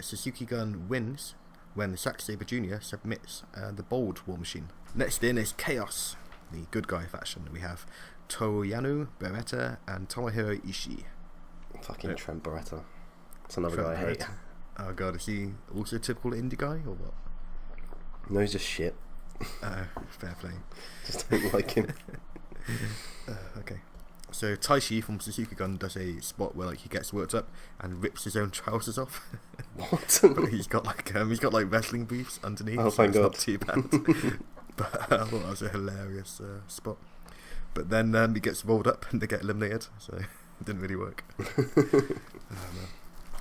Speaker 1: Suzuki Gun wins when Zack Sabre Jr. submits the bold War Machine. Next in is Chaos, the good guy faction. We have Toru Beretta and Tomohiro Ishii.
Speaker 2: Fucking Trent Beretta. That's another
Speaker 1: Trent
Speaker 2: guy I hate.
Speaker 1: Beretta. Oh god, is he also a typical indie guy or what?
Speaker 2: No, he's just shit.
Speaker 1: Fair play.
Speaker 2: Just don't like him.
Speaker 1: Okay. So Taichi from Suzuki Gun does a spot where like he gets worked up and rips his own trousers off.
Speaker 2: What?
Speaker 1: he's got like wrestling boots underneath.
Speaker 2: Oh,
Speaker 1: so
Speaker 2: thank
Speaker 1: it's
Speaker 2: God.
Speaker 1: not too bad. But I thought that was a hilarious spot. But then he gets rolled up and they get eliminated, so it didn't really work.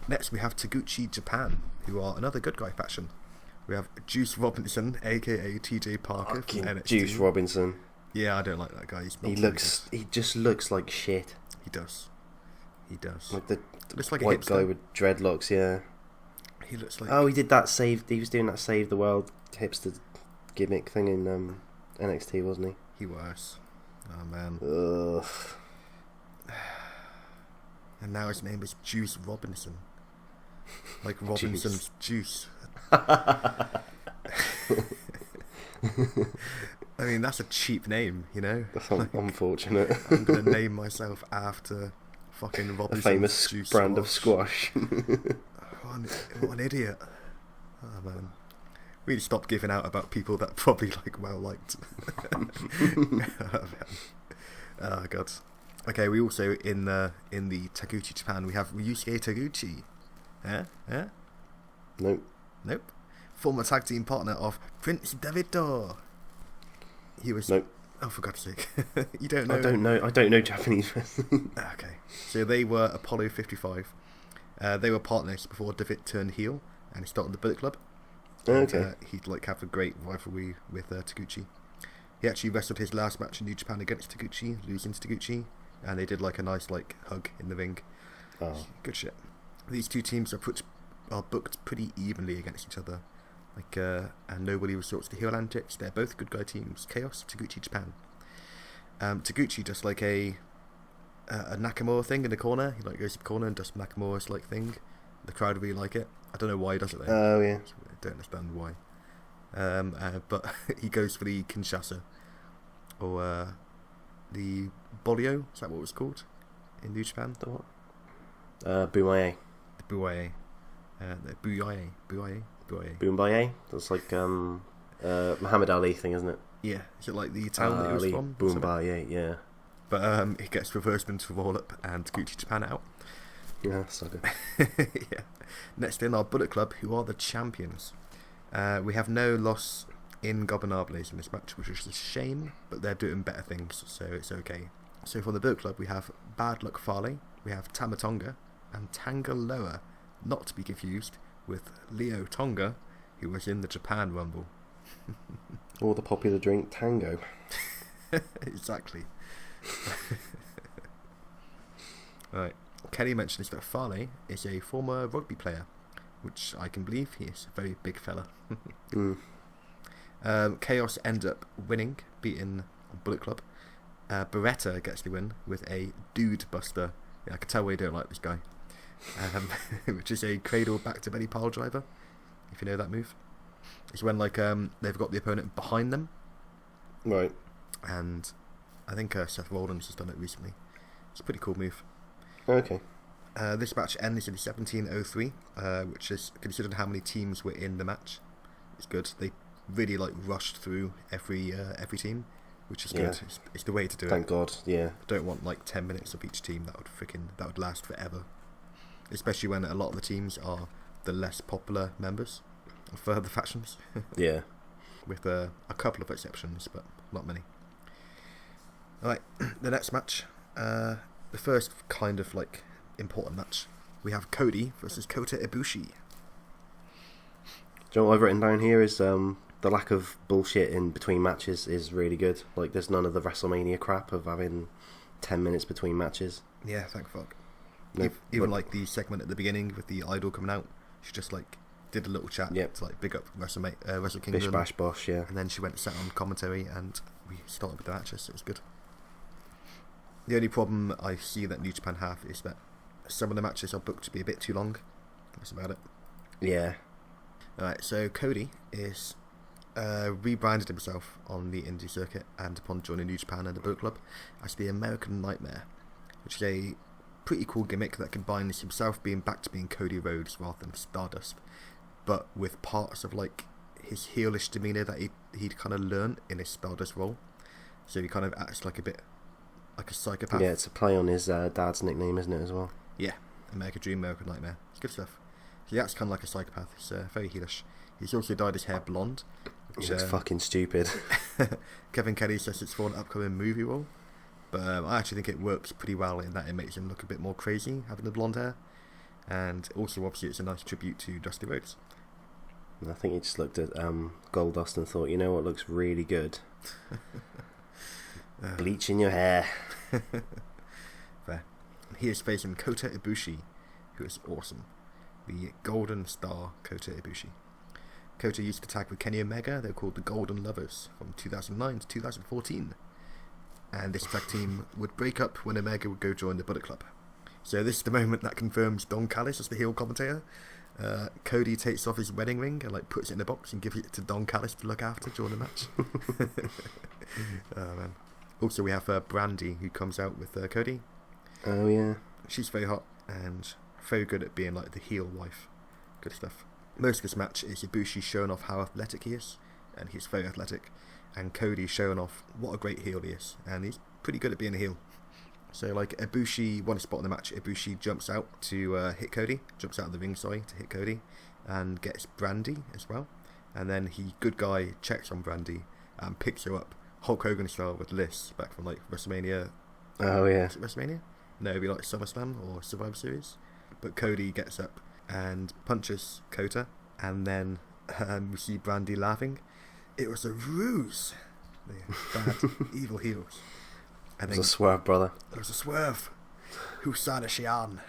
Speaker 1: Next we have Taguchi Japan, who are another good guy faction. We have Juice Robinson, aka TJ Parker from NXT.
Speaker 2: Juice Robinson.
Speaker 1: Yeah, I don't like that guy.
Speaker 2: He just looks like shit.
Speaker 1: He does.
Speaker 2: Like the
Speaker 1: looks like
Speaker 2: white
Speaker 1: a
Speaker 2: guy with dreadlocks, yeah.
Speaker 1: He looks like.
Speaker 2: Oh, he did that he was doing that Save the World hipster gimmick thing in NXT, wasn't he?
Speaker 1: He was. Oh man.
Speaker 2: Ugh.
Speaker 1: And now his name is Juice Robinson. Like Robinson's juice. I mean, that's a cheap name, you know?
Speaker 2: That's unfortunate.
Speaker 1: I'm going to name myself after fucking Robinson's
Speaker 2: A famous
Speaker 1: juice
Speaker 2: brand of squash.
Speaker 1: What an idiot. Oh man. We need to stop giving out about people that probably like well liked. Oh god. Okay, we also in the Taguchi Japan we have Ryusuke Taguchi. Yeah? Nope. Former tag team partner of Prince Davido. He was.
Speaker 2: Nope.
Speaker 1: Oh, for God's sake! You don't know.
Speaker 2: I don't know Japanese wrestling.
Speaker 1: Okay, so they were Apollo 55, They were partners before Devitt turned heel and he started the Bullet Club.
Speaker 2: Okay.
Speaker 1: And, he'd like have a great rivalry with Taguchi. He actually wrestled his last match in New Japan against Taguchi, losing to Taguchi, and they did like a nice like hug in the ring.
Speaker 2: Oh.
Speaker 1: Good shit. These two teams are booked pretty evenly against each other. And nobody resorts to heel antics. They're both good guy teams. Chaos, Taguchi, Japan. Taguchi does like a Nakamura thing in the corner. He like goes to the corner and does Nakamura's like thing. The crowd really like it. I don't know why he does it though.
Speaker 2: Oh yeah.
Speaker 1: I don't understand why. But he goes for the Kinshasa or the Bolio. Is that what it was called in New Japan?
Speaker 2: The what? Bumaye.
Speaker 1: The Buaye. The Buaye.
Speaker 2: Boombaye. That's like Muhammad Ali thing, isn't it?
Speaker 1: Yeah. Is it like the town that he was
Speaker 2: Ali
Speaker 1: from?
Speaker 2: Boombaye, yeah.
Speaker 1: But he gets reversed into roll up and Taguchi Japan out.
Speaker 2: Yeah, so good.
Speaker 1: Yeah. Next in our Bullet Club, who are the champions. We have no loss in Gobernables in this match, which is a shame, but they're doing better things, so it's okay. So for the Bullet Club, we have Bad Luck Fale, we have Tamatonga, and Tanga Loa, not to be confused with Leo Tonga, who was in the Japan Rumble.
Speaker 2: Or the popular drink Tango.
Speaker 1: Exactly. Right. Kenny mentions that Fale is a former rugby player, which I can believe. He is a very big fella. Chaos end up winning, beating Bullet Club. Beretta gets the win with a Dude Buster. Yeah, I can tell why you don't like this guy. Which is a cradle back to belly pile driver, if you know that move. It's when like they've got the opponent behind them.
Speaker 2: Right.
Speaker 1: And I think Seth Rollins has done it recently. It's a pretty cool move.
Speaker 2: Okay.
Speaker 1: This match ends in 17:03, which is considering how many teams were in the match. It's good. They really like rushed through every team, which is good. It's the way to do it.
Speaker 2: Thank God. Yeah.
Speaker 1: I don't want like 10 minutes of each team. That would last forever. Especially when a lot of the teams are the less popular members of the factions.
Speaker 2: Yeah.
Speaker 1: With a couple of exceptions, but not many. Alright, the next match, the first kind of like important match, we have Cody versus Kota Ibushi.
Speaker 2: Do you know what I've written down here is the lack of bullshit in between matches is really good. Like there's none of the WrestleMania crap of having 10 minutes between matches.
Speaker 1: Yeah, thank fuck.
Speaker 2: No,
Speaker 1: Even like the segment at the beginning with the idol coming out, she just like did a little chat to like big up Wrestle Kingdom.
Speaker 2: Bish bash bosh, yeah.
Speaker 1: And then she went and sat on commentary and we started with the matches, so it was good. The only problem I see that New Japan have is that some of the matches are booked to be a bit too long. That's about it.
Speaker 2: Yeah.
Speaker 1: Alright, so Cody is rebranded himself on the indie circuit and upon joining New Japan and the Bullet Club as the American Nightmare, which is a pretty cool gimmick that combines himself being back to being Cody Rhodes rather than Stardust, but with parts of like his heelish demeanour that he'd kind of learned in his Stardust role. So he kind of acts like a bit like a psychopath.
Speaker 2: Yeah, it's a play on his dad's nickname, isn't it, as well?
Speaker 1: Yeah, American Dream, American Nightmare. It's good stuff. So he acts kind of like a psychopath. He's very heelish. He's also dyed his hair blonde.
Speaker 2: Which looks fucking stupid.
Speaker 1: Kevin Kelly says it's for an upcoming movie role, but I actually think it works pretty well in that it makes him look a bit more crazy having the blonde hair, and also obviously it's a nice tribute to Dusty Rhodes.
Speaker 2: I think he just looked at Goldust and thought, you know what looks really good? Bleaching your hair.
Speaker 1: Fair. He is facing Kota Ibushi, who is awesome. The Golden Star Kota Ibushi. Kota used to tag with Kenny Omega. They're called the Golden Lovers from 2009 to 2014. And this tag team would break up when Omega would go join the Bullet Club. So this is the moment that confirms Don Callis as the heel commentator. Cody takes off his wedding ring and like puts it in a box and gives it to Don Callis to look after during the match. Oh man. Also we have Brandy, who comes out with Cody.
Speaker 2: Oh yeah.
Speaker 1: She's very hot and very good at being like the heel wife. Good stuff. Most of this match is Ibushi showing off how athletic he is, and he's very athletic, and Cody showing off what a great heel he is, and he's pretty good at being a heel. So like Ibushi won a spot in the match. Ibushi jumps out to hit Cody, jumps out of the ring, to hit Cody, and gets Brandy as well. And then good guy checks on Brandy and picks her up, Hulk Hogan style, with Liz back from like WrestleMania.
Speaker 2: Oh yeah.
Speaker 1: Is it WrestleMania? No, it'd be like SummerSlam or Survivor Series. but Cody gets up and punches Kota, and then we see Brandy laughing. It was a ruse. The bad, evil heels.
Speaker 2: And it was a swerve, brother.
Speaker 1: It was a swerve. Husada Shian.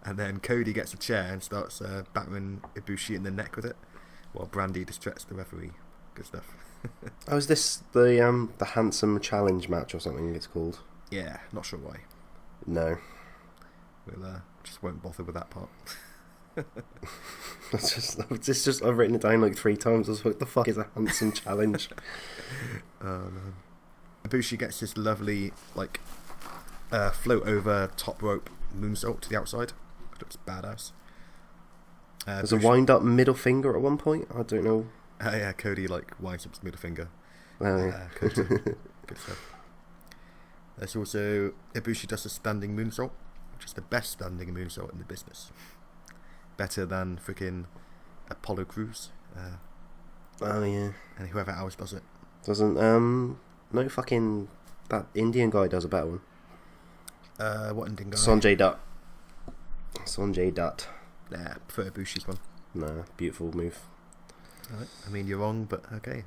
Speaker 1: And then Cody gets a chair and starts battering Ibushi in the neck with it, while Brandy distracts the referee. Good stuff.
Speaker 2: Oh, is this the handsome challenge match or something it's called?
Speaker 1: Yeah, not sure why.
Speaker 2: No.
Speaker 1: We'll just won't bother with that part.
Speaker 2: It's just I've written it down like 3 times. I was like, what the fuck is a handsome challenge?
Speaker 1: Oh no. Ibushi gets this lovely float over top rope moonsault to the outside. It looks badass.
Speaker 2: There's a wind up middle finger at one point. I don't know.
Speaker 1: Yeah, Cody winds up his middle finger.
Speaker 2: Oh, yeah.
Speaker 1: Good stuff. There's also Ibushi does a standing moonsault, which is the best standing moonsault in the business. Better than freaking Apollo Crews.
Speaker 2: Oh yeah.
Speaker 1: And whoever else does it.
Speaker 2: Doesn't no fucking that Indian guy does a better one.
Speaker 1: What Indian guy?
Speaker 2: Sanjay Dutt. Sanjay Dutt.
Speaker 1: Nah, prefer Ibushi's one.
Speaker 2: Nah, beautiful move.
Speaker 1: Right. I mean, you're wrong, but okay.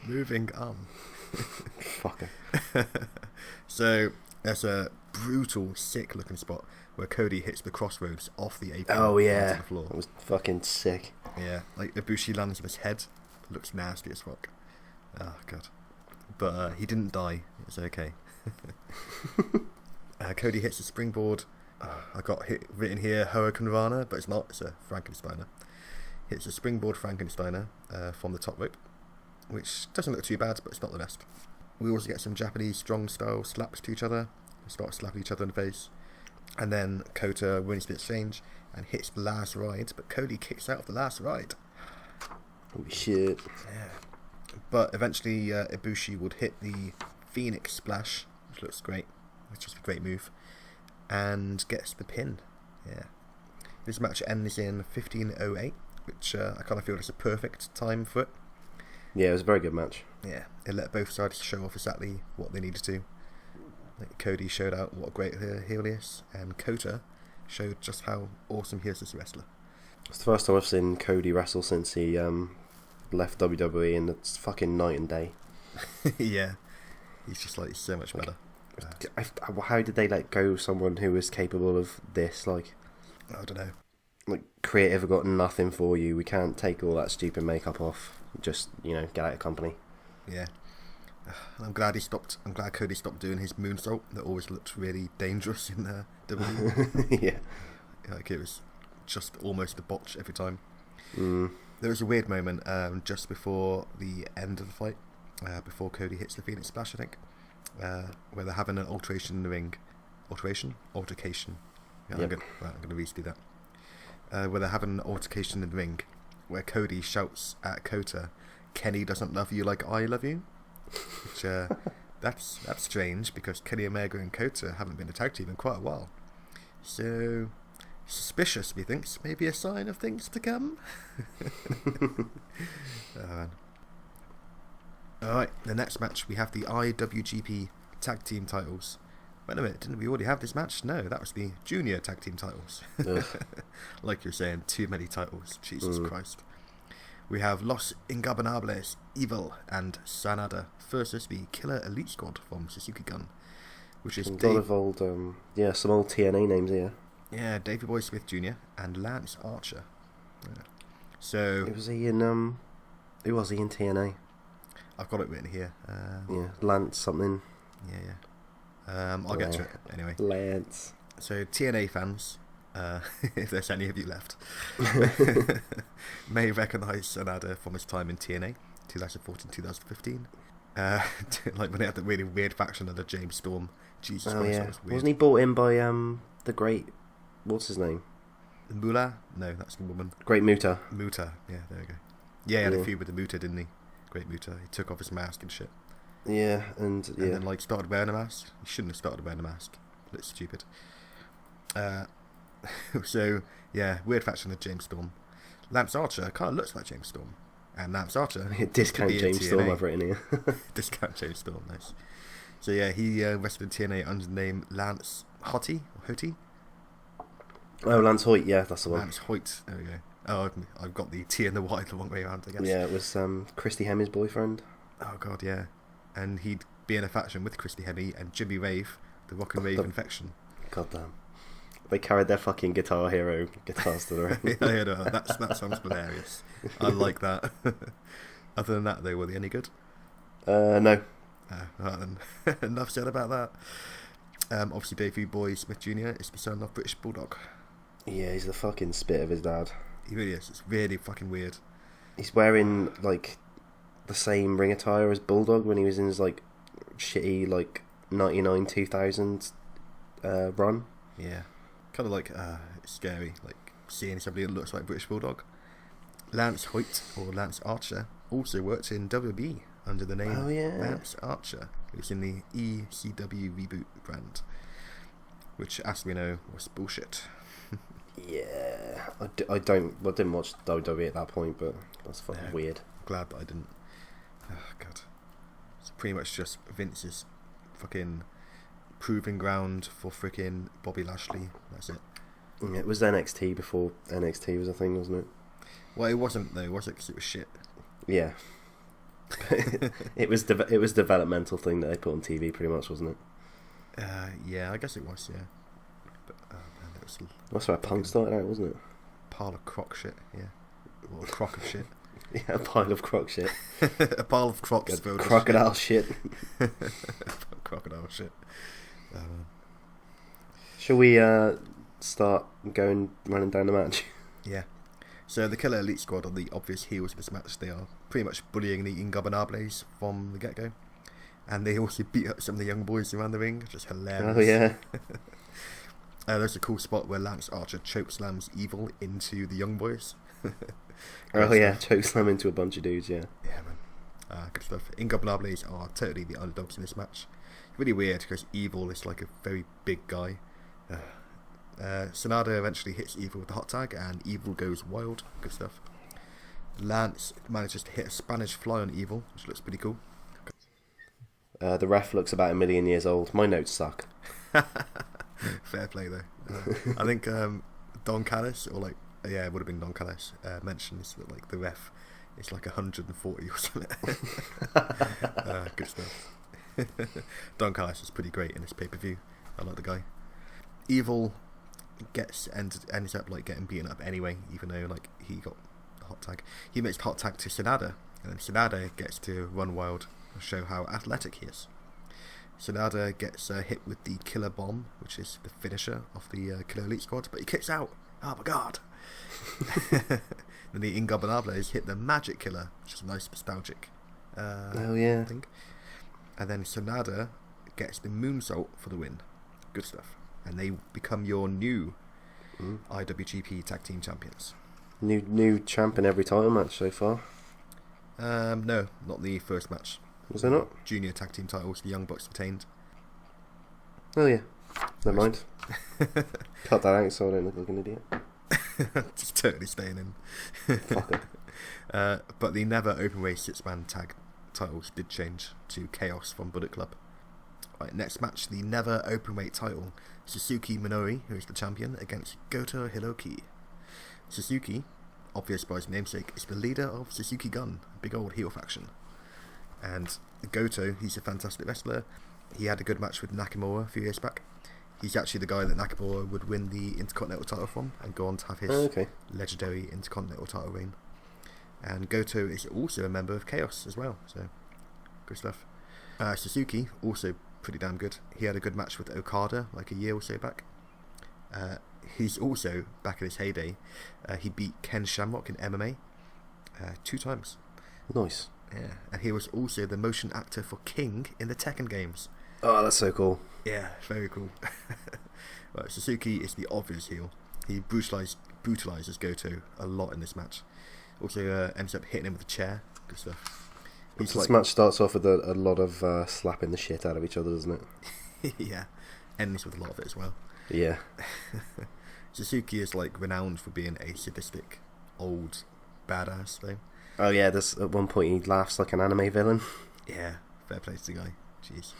Speaker 1: Moving on.
Speaker 2: Fucker.
Speaker 1: So there's a brutal, sick-looking spot where Cody hits the crossroads off the apron.
Speaker 2: Oh yeah,
Speaker 1: onto the floor.
Speaker 2: That was fucking sick.
Speaker 1: Yeah, Ibushi lands on his head. Looks nasty as fuck. Oh god. But he didn't die. It's okay. Cody hits a springboard. I got written here Hurricane Rana, but it's not. It's a Frankensteiner. Hits a springboard Frankensteiner from the top rope, which doesn't look too bad, but it's not the best. We also get some Japanese strong style slaps to each other. They start slapping each other in the face. And then Kota wins the exchange and hits the last ride, but Cody kicks out of the last ride.
Speaker 2: Holy shit.
Speaker 1: Yeah. But eventually Ibushi would hit the Phoenix Splash, which looks great, which is a great move, and gets the pin. Yeah. This match ends in 15:08, which I kind of feel is a perfect time for it.
Speaker 2: Yeah, it was a very good match.
Speaker 1: Yeah, it let both sides show off exactly what they needed to. Cody showed out what a great heel he is, and Kota showed just how awesome he is as a wrestler.
Speaker 2: It's the first time I've seen Cody wrestle since he left WWE, and it's fucking night and day.
Speaker 1: Yeah, he's just so much better.
Speaker 2: How did they let go of someone who was capable of this?
Speaker 1: I don't know.
Speaker 2: Creative got nothing for you. We can't take all that stupid makeup off. Just get out of company.
Speaker 1: Yeah. I'm glad he stopped. I'm glad Cody stopped doing his moonsault that always looked really dangerous in WWE.
Speaker 2: Yeah.
Speaker 1: It was just almost a botch every time.
Speaker 2: Mm.
Speaker 1: There was a weird moment just before the end of the fight, before Cody hits the Phoenix Splash, I think, where they're having an altercation in the ring. Altercation? Yeah,
Speaker 2: Yep.
Speaker 1: I'm going to redo that. Where they're having an altercation in the ring, where Cody shouts at Kota, "Kenny doesn't love you like I love you." Which, that's strange, because Kenny Omega and Kota haven't been a tag team in quite a while. So, suspicious, methinks. Maybe a sign of things to come. Alright, the next match, we have the IWGP Tag Team titles. Wait a minute, didn't we already have this match? No, that was the Junior Tag Team titles. Like you're saying, too many titles. Jesus Christ. We have Los Ingobernables, Evil, and Sanada versus the Killer Elite Squad from Suzuki Gun, which is
Speaker 2: a lot of old, some old TNA names here.
Speaker 1: Yeah, Davey Boy Smith Jr. and Lance Archer. Yeah. So
Speaker 2: was he in who was he in TNA?
Speaker 1: I've got it written here.
Speaker 2: Lance something.
Speaker 1: Yeah. I'll get to it anyway.
Speaker 2: Lance.
Speaker 1: So TNA fans, if there's any of you left, may recognise Sanada from his time in TNA, 2014-2015. When they had the really weird faction of the James Storm. Jesus Christ, that was weird.
Speaker 2: Wasn't he brought in by the great, what's his name?
Speaker 1: Mula? No, that's the woman.
Speaker 2: Great Muta.
Speaker 1: Muta, yeah, there we go. Yeah, he had a feud with the Muta, didn't he? Great Muta. He took off his mask and shit.
Speaker 2: Yeah, and
Speaker 1: then started wearing a mask. He shouldn't have started wearing a mask. It's stupid. So yeah, weird faction of James Storm. Lance Archer kind of looks like James Storm, and Lance Archer
Speaker 2: discount James Storm I've written here.
Speaker 1: Discount James Storm, nice. So yeah, he wrestled in TNA under the name Lance Hottie or Hottie,
Speaker 2: Oh, Lance Hoyt, yeah, that's the one.
Speaker 1: Lance Hoyt, there we go. Oh, I've got the T and the Y the wrong way around, I guess.
Speaker 2: Yeah, it was Christy Hemming's boyfriend.
Speaker 1: Oh god, yeah. And he'd be in a faction with Christy Hemme and Jimmy Rave, the Rock and Rave infection.
Speaker 2: God damn. They carried their fucking Guitar Hero guitars to the ring.
Speaker 1: Yeah, no, that sounds hilarious. I like that. Other than that, though, were they any good?
Speaker 2: No.
Speaker 1: Right then. Enough said about that. Obviously, Davey Boy Smith Jr. is the son of British Bulldog.
Speaker 2: Yeah, he's the fucking spit of his dad.
Speaker 1: He really is. It's really fucking weird.
Speaker 2: He's wearing, like, the same ring attire as Bulldog when he was in his, like, shitty, like, 99, 2000 run.
Speaker 1: Yeah. Kind of like, it's scary, like, seeing somebody that looks like British Bulldog. Lance Hoyt, or Lance Archer, also worked in WWE under the name Lance Archer. He was in the ECW Reboot brand, which, as we know, was bullshit.
Speaker 2: Yeah, I didn't watch WWE at that point, but that's fucking weird.
Speaker 1: Glad that I didn't. Oh god, it's pretty much just Vince's fucking proving ground for freaking Bobby Lashley. That's it.
Speaker 2: It was NXT before NXT was a thing, wasn't it?
Speaker 1: Well, it wasn't though, was it? Because it was shit.
Speaker 2: Yeah. it was developmental thing that they put on TV, pretty much, wasn't it?
Speaker 1: Yeah, I guess it was. Yeah. But man, it was.
Speaker 2: That's where Punk started out, wasn't it?
Speaker 1: Pile of crock shit. Yeah. Or a crock of shit.
Speaker 2: Yeah, a pile of crock shit.
Speaker 1: A pile of crocks filled with
Speaker 2: crocodile shit.
Speaker 1: Crocodile shit.
Speaker 2: Shall we start running down the match?
Speaker 1: Yeah. So the Killer Elite Squad are the obvious heels of this match. They are pretty much bullying the Ingobernables from the get-go. And they also beat up some of the young boys around the ring, which is hilarious.
Speaker 2: Oh, yeah.
Speaker 1: There's a cool spot where Lance Archer chokeslams Evil into the young boys.
Speaker 2: Oh, yeah, chokeslam into a bunch of dudes, yeah.
Speaker 1: Yeah, man. Good stuff. Ingobernables are totally the underdogs in this match. It's really weird because Evil is like a very big guy. Sonata eventually hits Evil with the hot tag and Evil goes wild. Good stuff. Lance manages to hit a Spanish fly on Evil, which looks pretty cool.
Speaker 2: The ref looks about 1,000,000 years old. My notes suck.
Speaker 1: Fair play though. I think Don Callis, or like, yeah, it would have been Don Callis, mentions that like the ref is like 140 or something. Good stuff. Don Callis is pretty great in this pay-per-view. I like the guy. Evil ends up like getting beaten up anyway, even though like he got the hot tag. He makes the hot tag to Sanada, and then Sanada gets to run wild and show how athletic he is. Sanada gets hit with the Killer Bomb, which is the finisher of the Killer Elite Squad, but he kicks out. Oh my god! Then the Ingobernables hit the Magic Killer, which is nice, nostalgic.
Speaker 2: Oh yeah.
Speaker 1: Thing. And then Sanada gets the Moonsault for the win. Good stuff. And they become your new IWGP Tag Team Champions.
Speaker 2: New champ in every title match so far.
Speaker 1: No, not the first match.
Speaker 2: Was there not?
Speaker 1: Junior Tag Team titles, the Young Bucks retained.
Speaker 2: Oh yeah. Never mind. Cut that out so I don't look like an idiot.
Speaker 1: Just totally staying in.
Speaker 2: Fuck it.
Speaker 1: But the Never Openweight 6-man tag titles did change to Chaos from Bullet Club. Right, next match, the Never Openweight title. Suzuki Minori, who is the champion, against Goto Hiroki. Suzuki, obvious by his namesake, is the leader of Suzuki Gun, a big old heel faction. And Goto, he's a fantastic wrestler. He had a good match with Nakamura a few years back. He's actually the guy that Nakamura would win the Intercontinental title from and go on to have his legendary Intercontinental title reign. And Goto is also a member of Chaos as well, so good stuff. Suzuki, also pretty damn good. He had a good match with Okada like a year or so back. He's also, back in his heyday, he beat Ken Shamrock in MMA 2 times.
Speaker 2: Nice.
Speaker 1: Yeah, and he was also the motion actor for King in the Tekken games.
Speaker 2: Oh, that's so cool.
Speaker 1: Yeah, very cool. Right, Suzuki is the obvious heel. He brutalizes Goto a lot in this match. Also ends up hitting him with a chair. Good stuff.
Speaker 2: This match starts off with a lot of slapping the shit out of each other, doesn't
Speaker 1: it? Yeah, ends with a lot of it as well.
Speaker 2: Yeah.
Speaker 1: Suzuki is like renowned for being a sadistic old badass though.
Speaker 2: Oh yeah, there's at one point he laughs like an anime villain.
Speaker 1: Yeah, fair play to the guy. Jeez.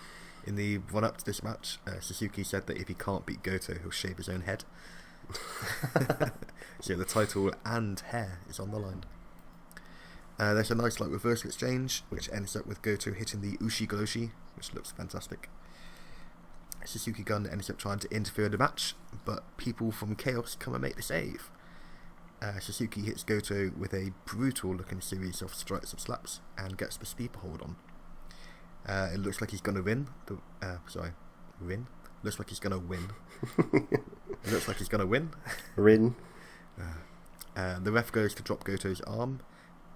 Speaker 1: In the run-up to this match, Suzuki said that if he can't beat Goto, he'll shave his own head. So the title and hair is on the line. There's a nice like reversal exchange, which ends up with Goto hitting the Ushigoroshi, which looks fantastic. Suzuki Gun ends up trying to interfere in the match, but people from Chaos come and make the save. Suzuki hits Goto with a brutal looking series of strikes of slaps and gets the sleeper hold on. It looks like he's going to win. Looks like he's going to win. It looks like he's going to win.
Speaker 2: Rin.
Speaker 1: The ref goes to drop Goto's arm,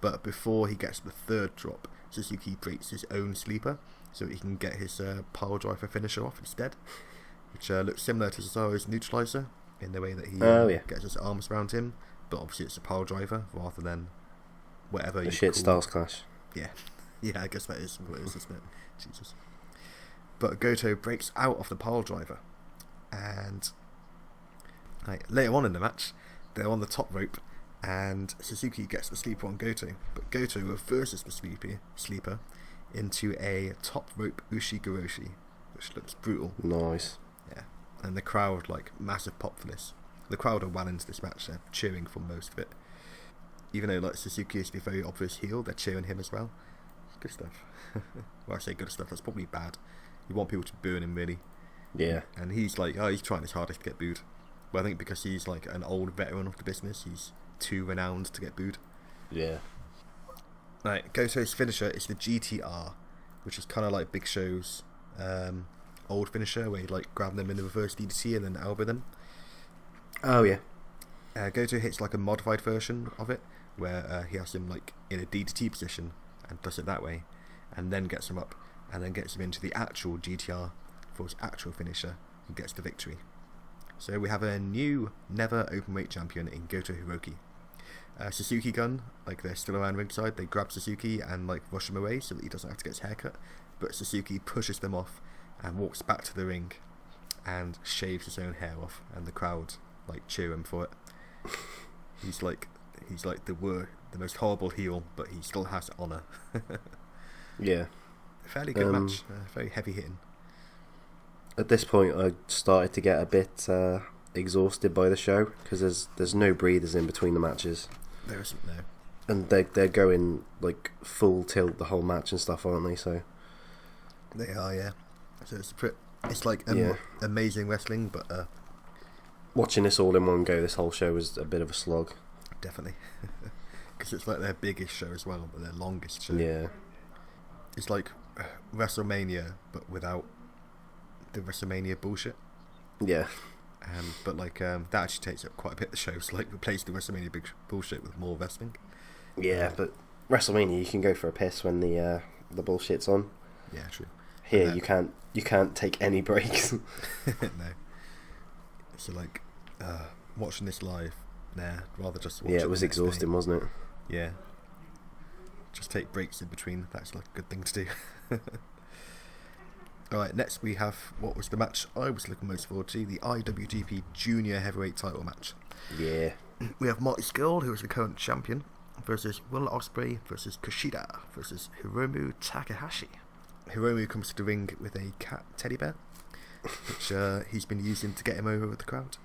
Speaker 1: but before he gets the third drop, Suzuki breaks his own sleeper so he can get his pile driver finisher off instead, which looks similar to Cesaro's neutralizer in the way that he gets his arms around him, but obviously it's a pile driver rather than whatever
Speaker 2: The shit Styles Clash.
Speaker 1: Yeah, I guess that is what it is, isn't it? Jesus. But Goto breaks out of the pile driver, and later on in the match, they're on the top rope, and Suzuki gets the sleeper on Goto, but Goto reverses the sleeper into a top rope Ushigoroshi, which looks brutal.
Speaker 2: Nice.
Speaker 1: Yeah, and the crowd, like, massive pop for this. The crowd are well into this match, they're cheering for most of it. Even though like Suzuki is the very obvious heel, they're cheering him as well. Good stuff. Well, I say good stuff, that's probably bad. You want people to boo him, really.
Speaker 2: Yeah.
Speaker 1: And he's like, he's trying his hardest to get booed. But I think because he's like an old veteran of the business, he's too renowned to get booed.
Speaker 2: Yeah.
Speaker 1: Right, Goto's finisher is the GTR, which is kind of like Big Show's old finisher, where he'd like grab them in the reverse DDT and then elbow them.
Speaker 2: Oh yeah.
Speaker 1: Goto hits like a modified version of it, where he has him like in a DDT position and does it that way, and then gets him up, and then gets him into the actual GTR for his actual finisher and gets the victory. So we have a new never openweight champion in Goto Hiroki. Suzuki Gun, like they're still around ringside, they grab Suzuki and like rush him away so that he doesn't have to get his hair cut, but Suzuki pushes them off and walks back to the ring and shaves his own hair off, and the crowd like cheer him for it. He's like the most horrible heel, but he still has honour.
Speaker 2: Yeah.
Speaker 1: Fairly good match, very heavy hitting.
Speaker 2: At this point, I started to get a bit exhausted by the show because there's no breathers in between the matches.
Speaker 1: There isn't, no.
Speaker 2: And they're going like full tilt the whole match and stuff, aren't they? So
Speaker 1: they are, yeah. So it's like amazing wrestling, but
Speaker 2: watching this all in one go, this whole show was a bit of a slog.
Speaker 1: Definitely, because it's like their biggest show as well, but their longest show.
Speaker 2: Yeah,
Speaker 1: it's like WrestleMania, but without the WrestleMania bullshit.
Speaker 2: Yeah.
Speaker 1: But like that actually takes up quite a bit of the show. So like replace the WrestleMania big bullshit with more wrestling.
Speaker 2: Yeah, but WrestleMania you can go for a piss when the bullshit's on.
Speaker 1: Yeah, true.
Speaker 2: Here you can't take any breaks.
Speaker 1: No. So like watching this live, rather just watch
Speaker 2: it was exhausting, wasn't it?
Speaker 1: Yeah. Just take breaks in between. That's like a good thing to do. Alright, next we have what was the match I was looking most forward to, the IWGP Junior Heavyweight title match.
Speaker 2: Yeah.
Speaker 1: We have Marty Scurll, who is the current champion, versus Will Ospreay versus Kushida versus Hiromu Takahashi. Hiromu comes to the ring with a cat teddy bear, which he's been using to get him over with the crowd.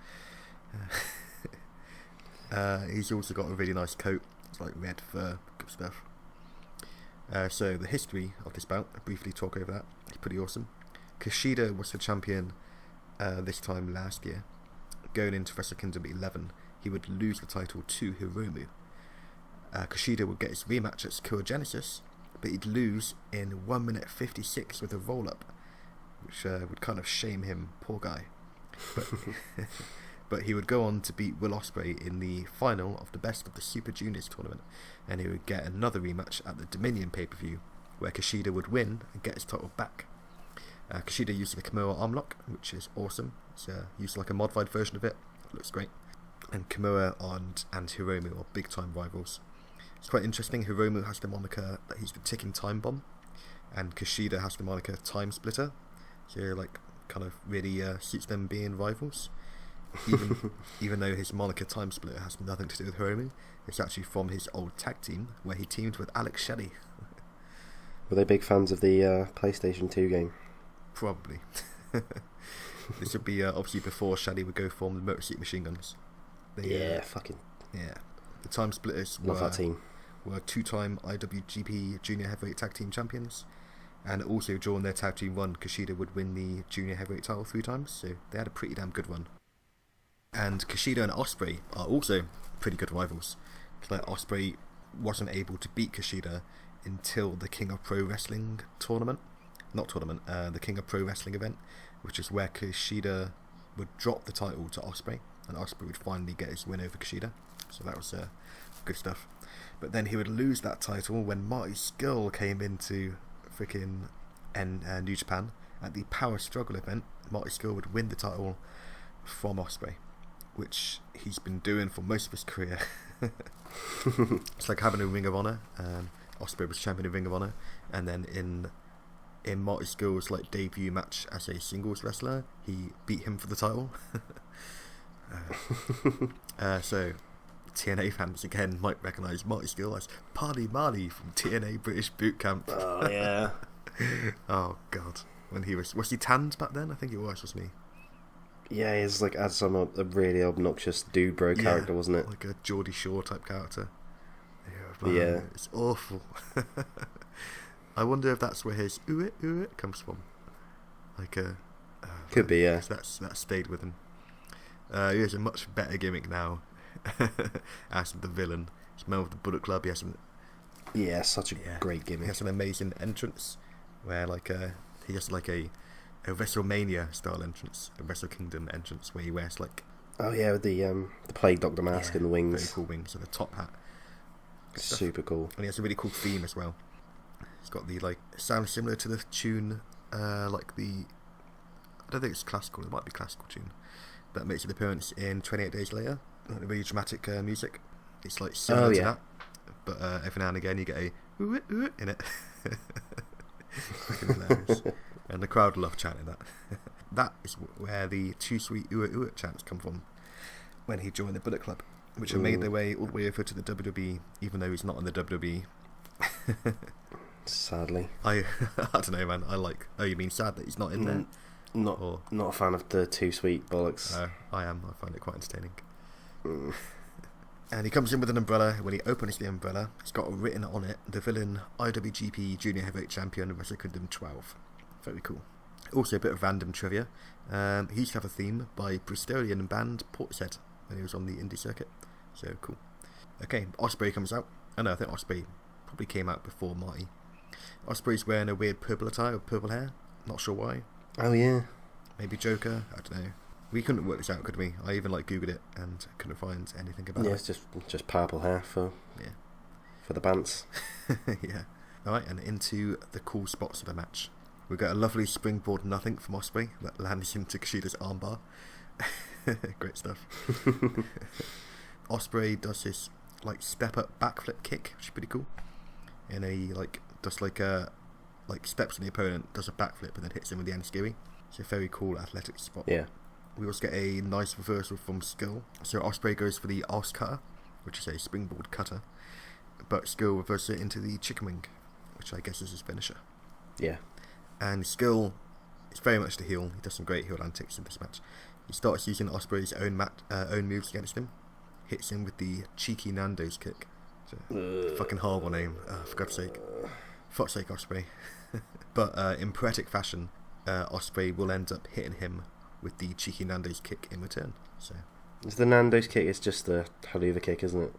Speaker 1: He's also got a really nice coat. It's like red fur, good stuff. So the history of this bout, I'll briefly talk over that. It's pretty awesome. Kushida was the champion this time last year. Going into Wrestle Kingdom 11, he would lose the title to Hiromu. Kushida would get his rematch at Sakura Genesis, but he'd lose in 1 minute 56 with a roll-up, which would kind of shame him, poor guy. But he would go on to beat Will Ospreay in the final of the Best of the Super Juniors tournament, and he would get another rematch at the Dominion pay-per-view, where Kushida would win and get his title back. Kushida used the Kimura armlock, which is awesome. It's used like a modified version of it. It looks great. And Kimura and Hiromu are big-time rivals. It's quite interesting. Hiromu has the moniker that he's the ticking time bomb, and Kushida has the moniker Time Splitter. So like kind of really suits them being rivals. Even though his moniker Time Splitter has nothing to do with Hiromu, it's actually from his old tag team where he teamed with Alex Shelley.
Speaker 2: Were they big fans of the PlayStation 2 game?
Speaker 1: Probably. This would be obviously before Shaddy would go form the Motor City Machine Guns.
Speaker 2: Fucking
Speaker 1: The Time Splitters
Speaker 2: love that team.
Speaker 1: were two-time IWGP Junior Heavyweight Tag Team Champions, and also during their tag team run, Kushida would win the Junior Heavyweight title 3 times, so they had a pretty damn good run. And Kushida and Ospreay are also pretty good rivals. Like Ospreay wasn't able to beat Kushida until the King of Pro Wrestling the King of Pro Wrestling event, which is where Kushida would drop the title to Ospreay, and Ospreay would finally get his win over Kushida. So that was good stuff. But then he would lose that title when Marty Scurll came into freaking New Japan at the Power Struggle event. Marty Scurll would win the title from Ospreay, which he's been doing for most of his career. It's like having a Ring of Honor. Ospreay was champion of Ring of Honor, and then in Marty Scurll's like debut match as a singles wrestler, he beat him for the title. So TNA fans again might recognise Marty Scurll as Party Marty from TNA British Boot Camp.
Speaker 2: Oh yeah.
Speaker 1: Oh god, when he was he tanned back then? I think he was, wasn't he?
Speaker 2: Yeah, he's like had some a really obnoxious dude bro character, wasn't it?
Speaker 1: Like a Geordie Shore type character.
Speaker 2: Yeah.
Speaker 1: It's awful. I wonder if that's where his ooh-it comes from. Like
Speaker 2: could be, yeah.
Speaker 1: That stayed with him. He has a much better gimmick now as the villain. He's a member of the Bullet Club. He has
Speaker 2: such a great gimmick.
Speaker 1: He has an amazing entrance where he has like a WrestleMania style entrance, a Wrestle Kingdom entrance where he wears like
Speaker 2: with the Plague Doctor mask and the wings.
Speaker 1: Very cool wings and a top hat. Good
Speaker 2: Super
Speaker 1: stuff.
Speaker 2: cool.
Speaker 1: And he has a really cool theme as well. It's got the sounds similar to the tune I don't think it's classical, it might be classical tune that makes an appearance in 28 Days Later. Like the really dramatic music. It's like similar to that, but every now and again you get a ooh in it. Fucking hilarious. And the crowd love chanting that. That is where the Too Sweet ooh chants come from when he joined the Bullet Club, which have made their way all the way over to the WWE, even though he's not in the WWE.
Speaker 2: Sadly.
Speaker 1: I don't know, man. Oh, you mean sad that he's not in there?
Speaker 2: Not a fan of the Too Sweet bollocks.
Speaker 1: I am. I find it quite entertaining. And he comes in with an umbrella. When he opens the umbrella, it's got written on it, the villain IWGP Junior Heavyweight Champion Wrestle Kingdom 12. Very cool. Also a bit of random trivia. He used to have a theme by Bristolian band Portishead when he was on the indie circuit. So cool. Okay, Ospreay comes out. I think Ospreay probably came out before Marty. Ospreay's wearing a weird purple attire with purple hair. Not sure why.
Speaker 2: Oh yeah.
Speaker 1: Maybe Joker. I don't know. We couldn't work this out, could we? I even googled it and couldn't find anything about it.
Speaker 2: Yeah, it's just purple hair for the bands.
Speaker 1: Yeah. Alright, and into the cool spots of the match. We got a lovely springboard nothing from Ospreay that lands into Kushida's armbar. Great stuff. Ospreay does this step up backflip kick, which is pretty cool. And he steps on the opponent, does a backflip, and then hits him with the Anaskiri. It's a very cool athletic spot.
Speaker 2: Yeah.
Speaker 1: We also get a nice reversal from Scurll. So Ospreay goes for the Os cutter, which is a springboard cutter, but Scurll reverses it into the chicken wing, which I guess is his finisher.
Speaker 2: Yeah.
Speaker 1: And Scurll is very much the heel. He does some great heel antics in this match. He starts using Ospreay's own moves against him. Hits him with the cheeky Nando's kick. Fucking horrible name. For God's sake. Fuck's sake, Ospreay. But in poetic fashion, Ospreay will end up hitting him with the cheeky Nando's kick in return. So
Speaker 2: it's the Nando's kick. It's just the Helluva kick, isn't it?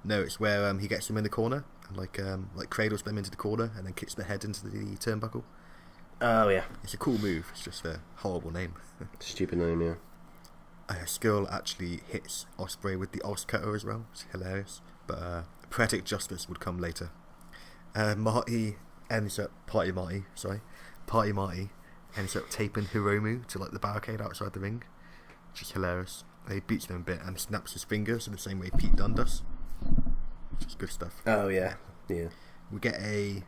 Speaker 1: No, it's where he gets them in the corner and cradles them into the corner and then kicks their head into the turnbuckle.
Speaker 2: Oh yeah.
Speaker 1: It's a cool move. It's just a horrible name.
Speaker 2: Stupid name, yeah.
Speaker 1: Scurll actually hits Ospreay with the Os cutter as well. It's hilarious. But poetic justice would come later. Marty ends up Party Marty ends up taping Hiromu to the barricade outside the ring, which is hilarious. And he beats him a bit and snaps his fingers in the same way Pete Dunne does, which is good stuff.
Speaker 2: Oh yeah.
Speaker 1: We get an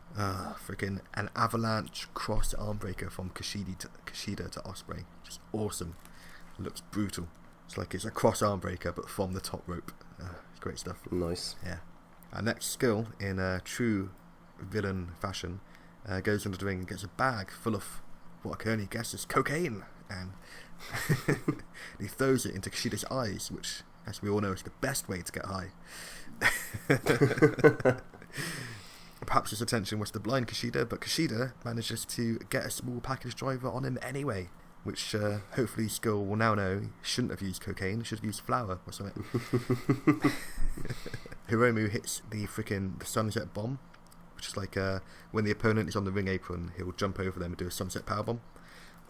Speaker 1: avalanche cross arm breaker from Kushida to Ospreay, which is awesome. It looks brutal. It's a cross arm breaker but from the top rope. It's great stuff.
Speaker 2: Nice.
Speaker 1: Yeah. Our next Scurll, in true villain fashion, goes into the ring and gets a bag full of what I can only guess is cocaine. and he throws it into Kushida's eyes, which, as we all know, is the best way to get high. Perhaps his intention was to blind Kushida, but Kushida manages to get a small package driver on him anyway, which hopefully Skull will now know he shouldn't have used cocaine, should have used flour or something. Hiromu hits the sunset bomb, which is like when the opponent is on the ring apron, he'll jump over them and do a sunset power bomb.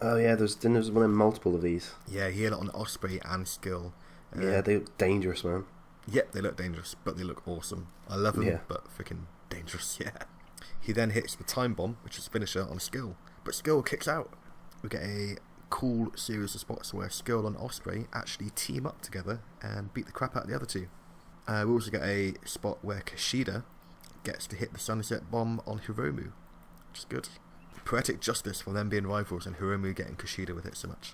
Speaker 2: Oh yeah, there was one of multiple of these.
Speaker 1: Yeah, he hit it on Ospreay and Skull.
Speaker 2: Yeah, they look dangerous, man.
Speaker 1: Yep, they look dangerous, but they look awesome. I love them, but freaking dangerous, yeah. He then hits the time bomb, which is finisher, on Skull, but Skull kicks out. We get a cool series of spots where Skull and Ospreay actually team up together and beat the crap out of the other two. We also get a spot where Kushida gets to hit the sunset bomb on Hiromu, which is good. Poetic justice for them being rivals and Hiromu getting Kushida with it so much.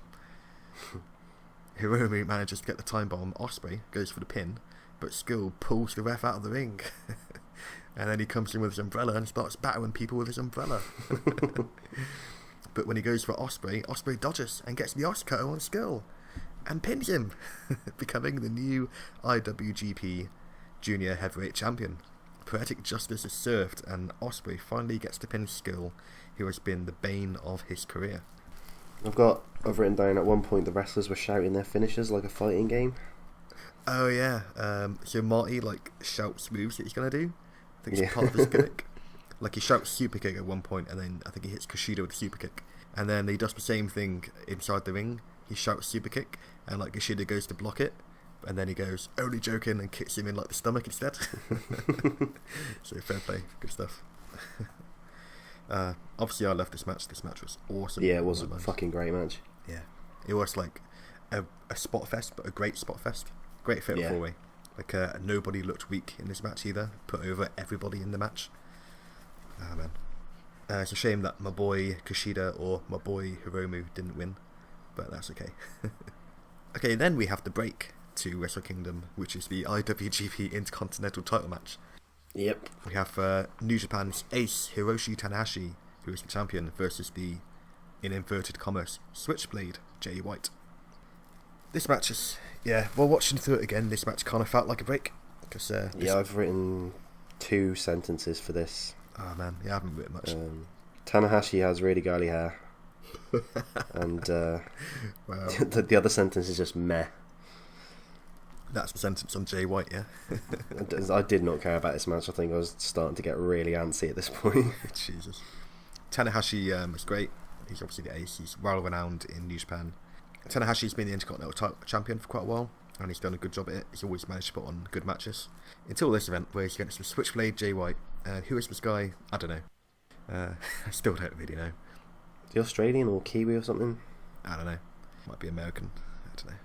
Speaker 1: Hiromu manages to get the time bomb. Ospreay goes for the pin, but Skull pulls the ref out of the ring. And then he comes in with his umbrella and starts battering people with his umbrella. But when he goes for Ospreay dodges and gets the Oscar on Skull and pins him, becoming the new IWGP Junior Heavyweight Champion. Poetic justice is served, and Ospreay finally gets to pin Skull, who has been the bane of his career.
Speaker 2: I've written down at one point the wrestlers were shouting their finishes like a fighting game.
Speaker 1: Oh yeah, so Marty shouts moves that he's gonna do. I think it's part of his gimmick. He shouts super kick at one point, and then I think he hits Kushida with a super kick, and then he does the same thing inside the ring. He shouts super kick, and Kushida goes to block it, and then he goes only joking and kicks him in the stomach instead. So fair play, good stuff. Obviously I love this match. This match was awesome.
Speaker 2: Yeah, it was a fucking great match.
Speaker 1: Yeah, it was a spot fest, but a great spot fest. Great fatal four-way. Nobody looked weak in this match either. Put over everybody in the match. Ah man, it's a shame that my boy Kushida or my boy Hiromu didn't win, but that's okay. Okay, then we have the break to Wrestle Kingdom, which is the IWGP Intercontinental title match.
Speaker 2: Yep.
Speaker 1: We have New Japan's ace Hiroshi Tanahashi, who is the champion, versus the, in inverted commas, Switchblade Jay White. This match is, watching through it again, this match kind of felt like a break. Cause,
Speaker 2: I've written 2 sentences for this.
Speaker 1: Oh man, I haven't written much.
Speaker 2: Tanahashi has really girly hair. And
Speaker 1: wow.
Speaker 2: the other sentence is just meh.
Speaker 1: That's the sentence on Jay White, yeah?
Speaker 2: I did not care about this match. I think I was starting to get really antsy at this point.
Speaker 1: Jesus. Tanahashi is great. He's obviously the ace. He's well renowned in New Japan. Tanahashi's been the Intercontinental champion for quite a while, and he's done a good job at it. He's always managed to put on good matches. Until this event, where he's against the Switchblade Jay White. Who is this guy? I don't know. I still don't really know.
Speaker 2: The Australian or Kiwi or something?
Speaker 1: I don't know. Might be American. I don't know.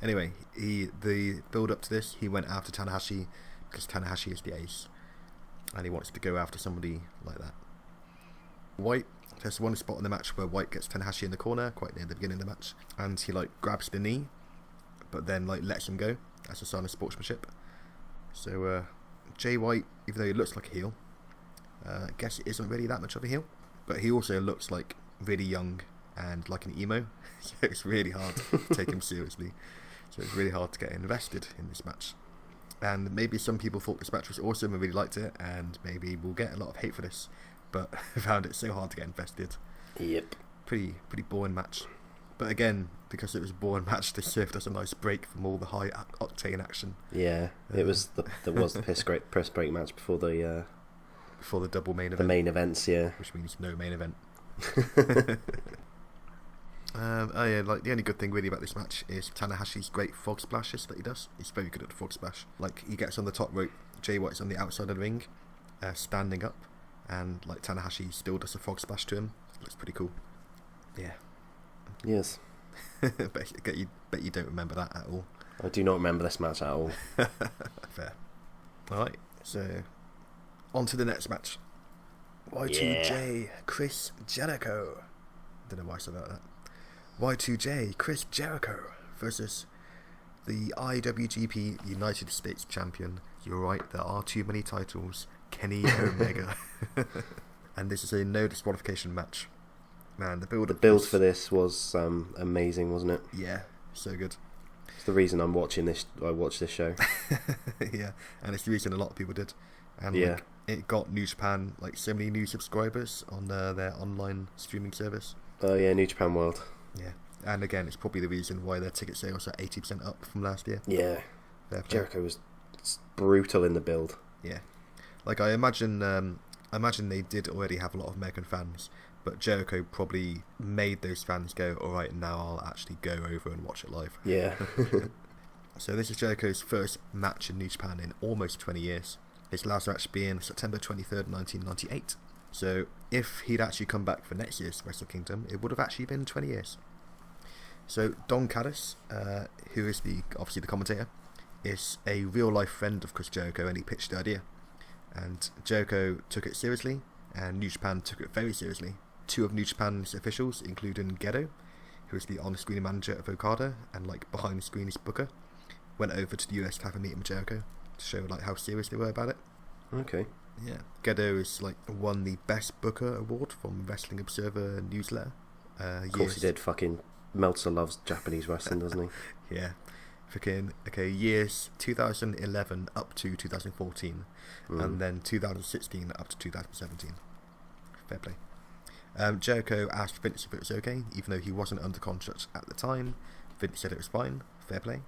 Speaker 1: Anyway, the build up to this, he went after Tanahashi because Tanahashi is the ace, and he wants to go after somebody like that. White, there's one spot in the match where White gets Tanahashi in the corner, quite near the beginning of the match, and he grabs the knee, but then lets him go as a sign of sportsmanship. So Jay White, even though he looks like a heel, I guess he isn't really that much of a heel, but he also looks really young and like an emo, so it's really hard to take him seriously. So it's really hard to get invested in this match. And maybe some people thought this match was awesome and really liked it, and maybe we'll get a lot of hate for this, but I found it so hard to get invested.
Speaker 2: Yep.
Speaker 1: Pretty boring match. But again, because it was a boring match, this served us a nice break from all the high octane action.
Speaker 2: Yeah, it was there was the press break match before the
Speaker 1: double main event.
Speaker 2: The main events, yeah.
Speaker 1: Which means no main event. The only good thing really about this match is Tanahashi's great frog splashes that he does. He's very good at the frog splash. He gets on the top rope, Jay White's on the outside of the ring, standing up, and Tanahashi still does a frog splash to him. Looks pretty cool. Yeah.
Speaker 2: Yes.
Speaker 1: bet you don't remember that at all.
Speaker 2: I do not remember this match at all.
Speaker 1: Fair. Alright, so on to the next match. Y2J, Chris Jericho. Don't know why I said that. Y2J, Chris Jericho versus the IWGP United States Champion. You're right, there are too many titles. Kenny Omega. And this is a no disqualification match. Man, the
Speaker 2: The
Speaker 1: build
Speaker 2: build for this was amazing, wasn't it?
Speaker 1: Yeah, so good.
Speaker 2: It's the reason I'm watching this. I watched this show.
Speaker 1: Yeah, and it's the reason a lot of people did. And
Speaker 2: Yeah.
Speaker 1: like, it got New Japan like so many new subscribers on their online streaming service.
Speaker 2: Oh yeah, New Japan World.
Speaker 1: Yeah, and again, it's probably the reason why their ticket sales are 80% up from last year.
Speaker 2: Yeah,
Speaker 1: Fair play.
Speaker 2: Jericho was brutal in the build.
Speaker 1: Yeah, like I imagine they did already have a lot of American fans, but Jericho probably made those fans go, all right, now I'll actually go over and watch it live.
Speaker 2: Yeah.
Speaker 1: So this is Jericho's first match in New Japan in almost 20 years. His last match being September 23rd, 1998. So if he'd actually come back for next year's Wrestle Kingdom, it would have actually been 20 years. So Don Callis, who is obviously the commentator, is a real life friend of Chris Jericho, and he pitched the idea. And Jericho took it seriously, and New Japan took it very seriously. Two of New Japan's officials, including Gedo, who is the on-screen manager of Okada and like behind-the-scenes booker, went over to the US to have a meeting with Jericho to show like how serious they were about it.
Speaker 2: Okay.
Speaker 1: Yeah, Gedo has like won the Best Booker award from Wrestling Observer newsletter.
Speaker 2: Of course he did. Fucking Meltzer loves Japanese wrestling, doesn't he?
Speaker 1: Yeah. Okay, years 2011 up to 2014, and then 2016 up to 2017. Fair play. Jericho asked Vince if it was okay, even though he wasn't under contract at the time. Vince said it was fine. Fair play.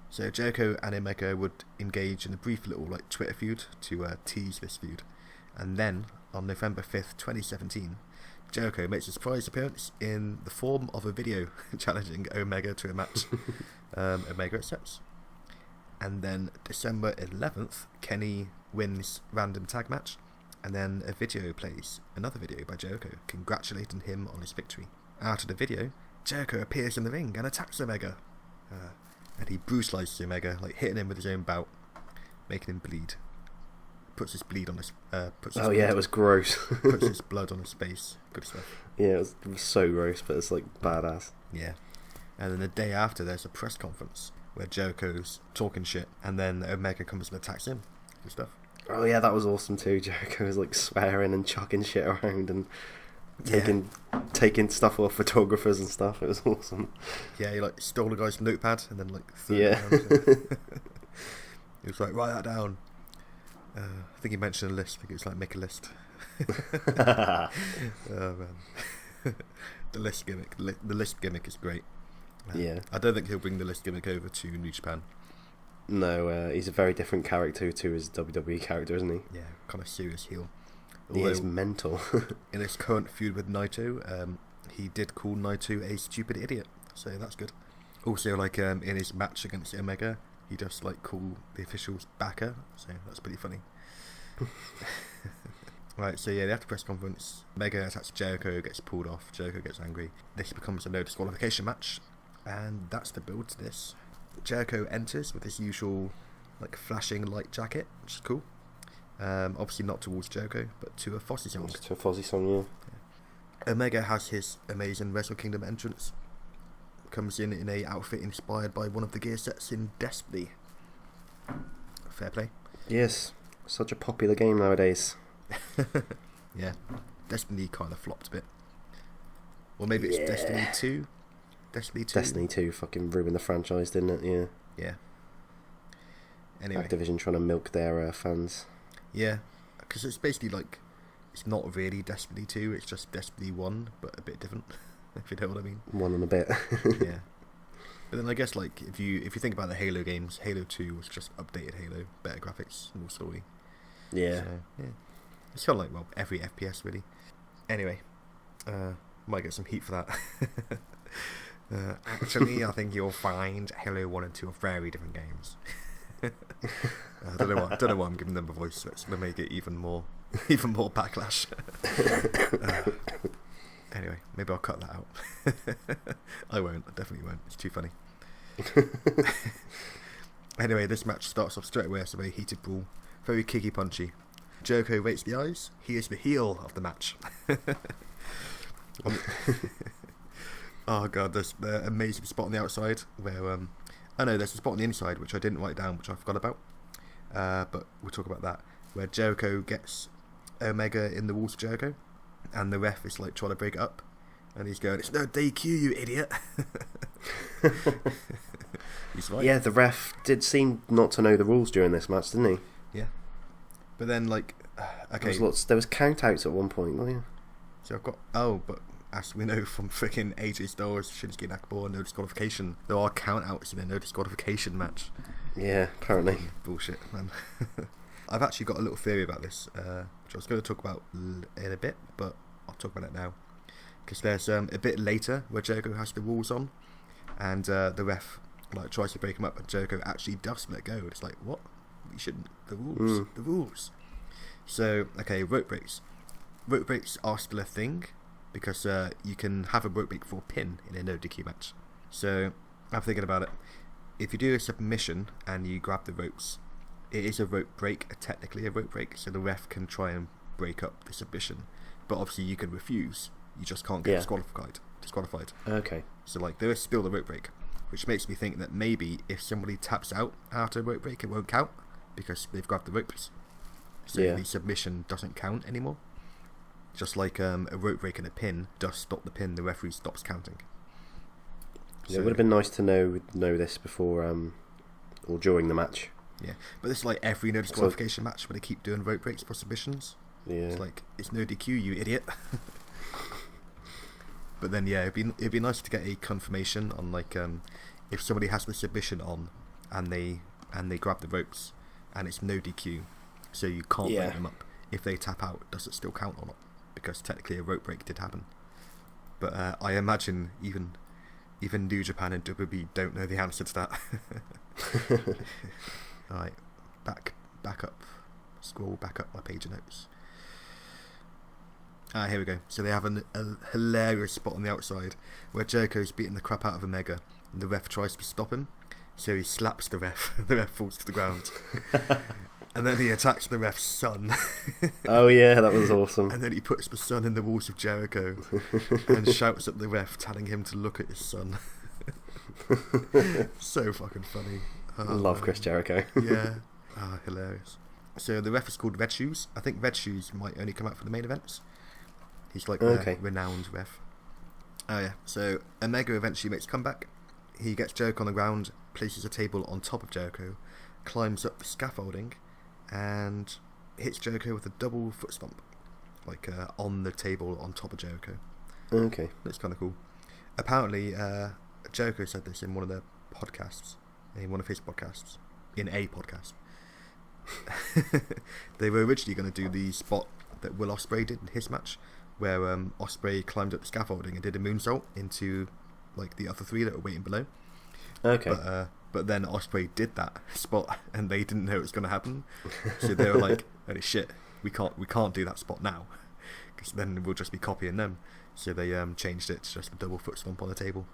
Speaker 1: So Jericho and Omega would engage in a brief little like Twitter feud to tease this feud, and then on November 5th, 2017, Jericho makes a surprise appearance in the form of a video challenging Omega to a match. Omega accepts. And then December 11th, Kenny wins random tag match, and then a video plays, another video by Jericho congratulating him on his victory. After the video, Jericho appears in the ring and attacks Omega, and he brutalizes Omega, like hitting him with his own bout, making him bleed. Puts his bleed on his.
Speaker 2: It was gross.
Speaker 1: Puts his blood on his face. Good stuff.
Speaker 2: Yeah, it was so gross, but it's like badass.
Speaker 1: Yeah. And then the day after, there's a press conference where Jericho's talking shit, and then Omega comes and attacks him. Good stuff.
Speaker 2: Oh yeah, that was awesome too. Jericho was like swearing and chucking shit around and taking stuff off photographers and stuff. It was awesome.
Speaker 1: Yeah, he like stole a guy's notepad and then like threw
Speaker 2: Yeah.
Speaker 1: it down. He was like, write that down. I think he mentioned a list. I think it was like, make a list. Oh man. The list gimmick. The list gimmick is great.
Speaker 2: Yeah.
Speaker 1: I don't think he'll bring the list gimmick over to New Japan.
Speaker 2: No, he's a very different character to his WWE character, isn't he?
Speaker 1: Yeah, kind of serious heel.
Speaker 2: He is
Speaker 1: Although,
Speaker 2: mental.
Speaker 1: in his current feud with Naito, he did call Naito a stupid idiot, so that's good. Also, like in his match against Omega, he just like call the officials backer, so that's pretty funny. Right, so yeah, they have the press conference. Omega attacks Jericho, gets pulled off. Jericho gets angry. This becomes a no disqualification match, and that's the build to this. Jericho enters with his usual like flashing light jacket, which is cool. Obviously not towards Jericho, but to a Fozzy song.
Speaker 2: To a Fozzy song, yeah.
Speaker 1: Omega has his amazing Wrestle Kingdom entrance. Comes in a outfit inspired by one of the gear sets in Destiny. Fair play.
Speaker 2: Yes, such a popular game nowadays.
Speaker 1: Yeah, Destiny kind of flopped a bit. Or maybe it's Destiny 2. Destiny 2.
Speaker 2: Destiny 2 fucking ruined the franchise, didn't it? Yeah.
Speaker 1: Yeah. Anyway.
Speaker 2: Activision trying to milk their fans.
Speaker 1: Yeah, because it's basically like, it's not really Destiny 2, it's just Destiny 1, but a bit different, if you know what I mean.
Speaker 2: One and a bit.
Speaker 1: Yeah. But then I guess like, if you think about the Halo games, Halo 2 was just updated Halo, better graphics, more story.
Speaker 2: Yeah.
Speaker 1: So, yeah. It's kind of like, well, every FPS really. Anyway, might get some heat for that. Actually, I think you'll find Halo 1 and 2 are very different games. I don't know why I'm giving them a voice, so it's going to make it even more backlash. Anyway, maybe I'll cut that out. I won't. I definitely won't. It's too funny. Anyway, this match starts off straight away as a very heated brawl. Very kicky punchy. Jericho rates the eyes. He is the heel of the match. Oh god, there's the amazing spot on the outside where there's a spot on the inside which I didn't write down, which I forgot about. But we'll talk about that. Where Jericho gets Omega in the walls of Jericho, and the ref is like trying to break it up, And he's going, "It's no DQ, you idiot." He's right.
Speaker 2: Yeah, the ref did seem not to know the rules during this match, didn't he?
Speaker 1: Yeah. But then, like, okay.
Speaker 2: There was count outs at one point, wasn't there?
Speaker 1: So I've got... Oh, but as we know from freaking AJ Styles, Shinsuke Nakamura, no disqualification. There are count outs in a no disqualification match.
Speaker 2: Yeah, apparently.
Speaker 1: Bullshit, man. I've actually got a little theory about this, which I was going to talk about in a bit, but I'll talk about it now. Because there's a bit later where Jericho has the rules on, and the ref like tries to break him up, and Jericho actually does let go. It's like, what? You shouldn't. The rules. The rules. So, okay, rope breaks. Rope breaks are still a thing, because you can have a rope break for a pin in a no DQ match. So, I'm thinking about it. If you do a submission and you grab the ropes, it is a rope break, technically a rope break, so the ref can try and break up the submission. But obviously you can refuse. You just can't get disqualified.
Speaker 2: Okay.
Speaker 1: So like there is still the rope break, which makes me think that maybe if somebody taps out after a rope break, it won't count because they've grabbed the ropes. So the submission doesn't count anymore. Just like a rope break and a pin does stop the pin, the referee stops counting.
Speaker 2: Yeah, it would have been nice to know this before or during the match.
Speaker 1: Yeah, but this is like every no disqualification match where they keep doing rope breaks for submissions.
Speaker 2: Yeah.
Speaker 1: It's like, it's no DQ, you idiot. But then, yeah, it'd be nice to get a confirmation on, like, if somebody has the submission on and they grab the ropes and it's no DQ, so you can't break them up. If they tap out, does it still count or not? Because technically a rope break did happen. But I imagine even New Japan and WWE don't know the answer to that. Alright, back up. Scroll back up my page of notes. Here we go. So they have a hilarious spot on the outside where Jericho's beating the crap out of Omega and the ref tries to stop him. So he slaps the ref. The ref falls to the ground. And then he attacks the ref's son.
Speaker 2: Oh yeah, that was awesome.
Speaker 1: And then he puts the son in the walls of Jericho and shouts at the ref, telling him to look at his son. So fucking funny.
Speaker 2: I love Chris Jericho.
Speaker 1: Yeah. Hilarious. So the ref is called Red Shoes. I think Red Shoes might only come out for the main events. He's like a renowned ref. Oh yeah. So Omega eventually makes a comeback. He gets Jericho on the ground, places a table on top of Jericho, climbs up the scaffolding, and hits Jericho with a double foot stomp, like on the table on top of Jericho.
Speaker 2: Okay.
Speaker 1: That's kind of cool. Apparently, Jericho said this in one of their podcasts, in one of his podcasts, in a podcast. They were originally going to do the spot that Will Ospreay did in his match, where Ospreay climbed up the scaffolding and did a moonsault into like the other three that were waiting below.
Speaker 2: Okay.
Speaker 1: But then Ospreay did that spot and they didn't know it was going to happen, so they were like, "Holy shit, we can't do that spot now, because then we'll just be copying them." So they changed it to just a double foot stomp on the table.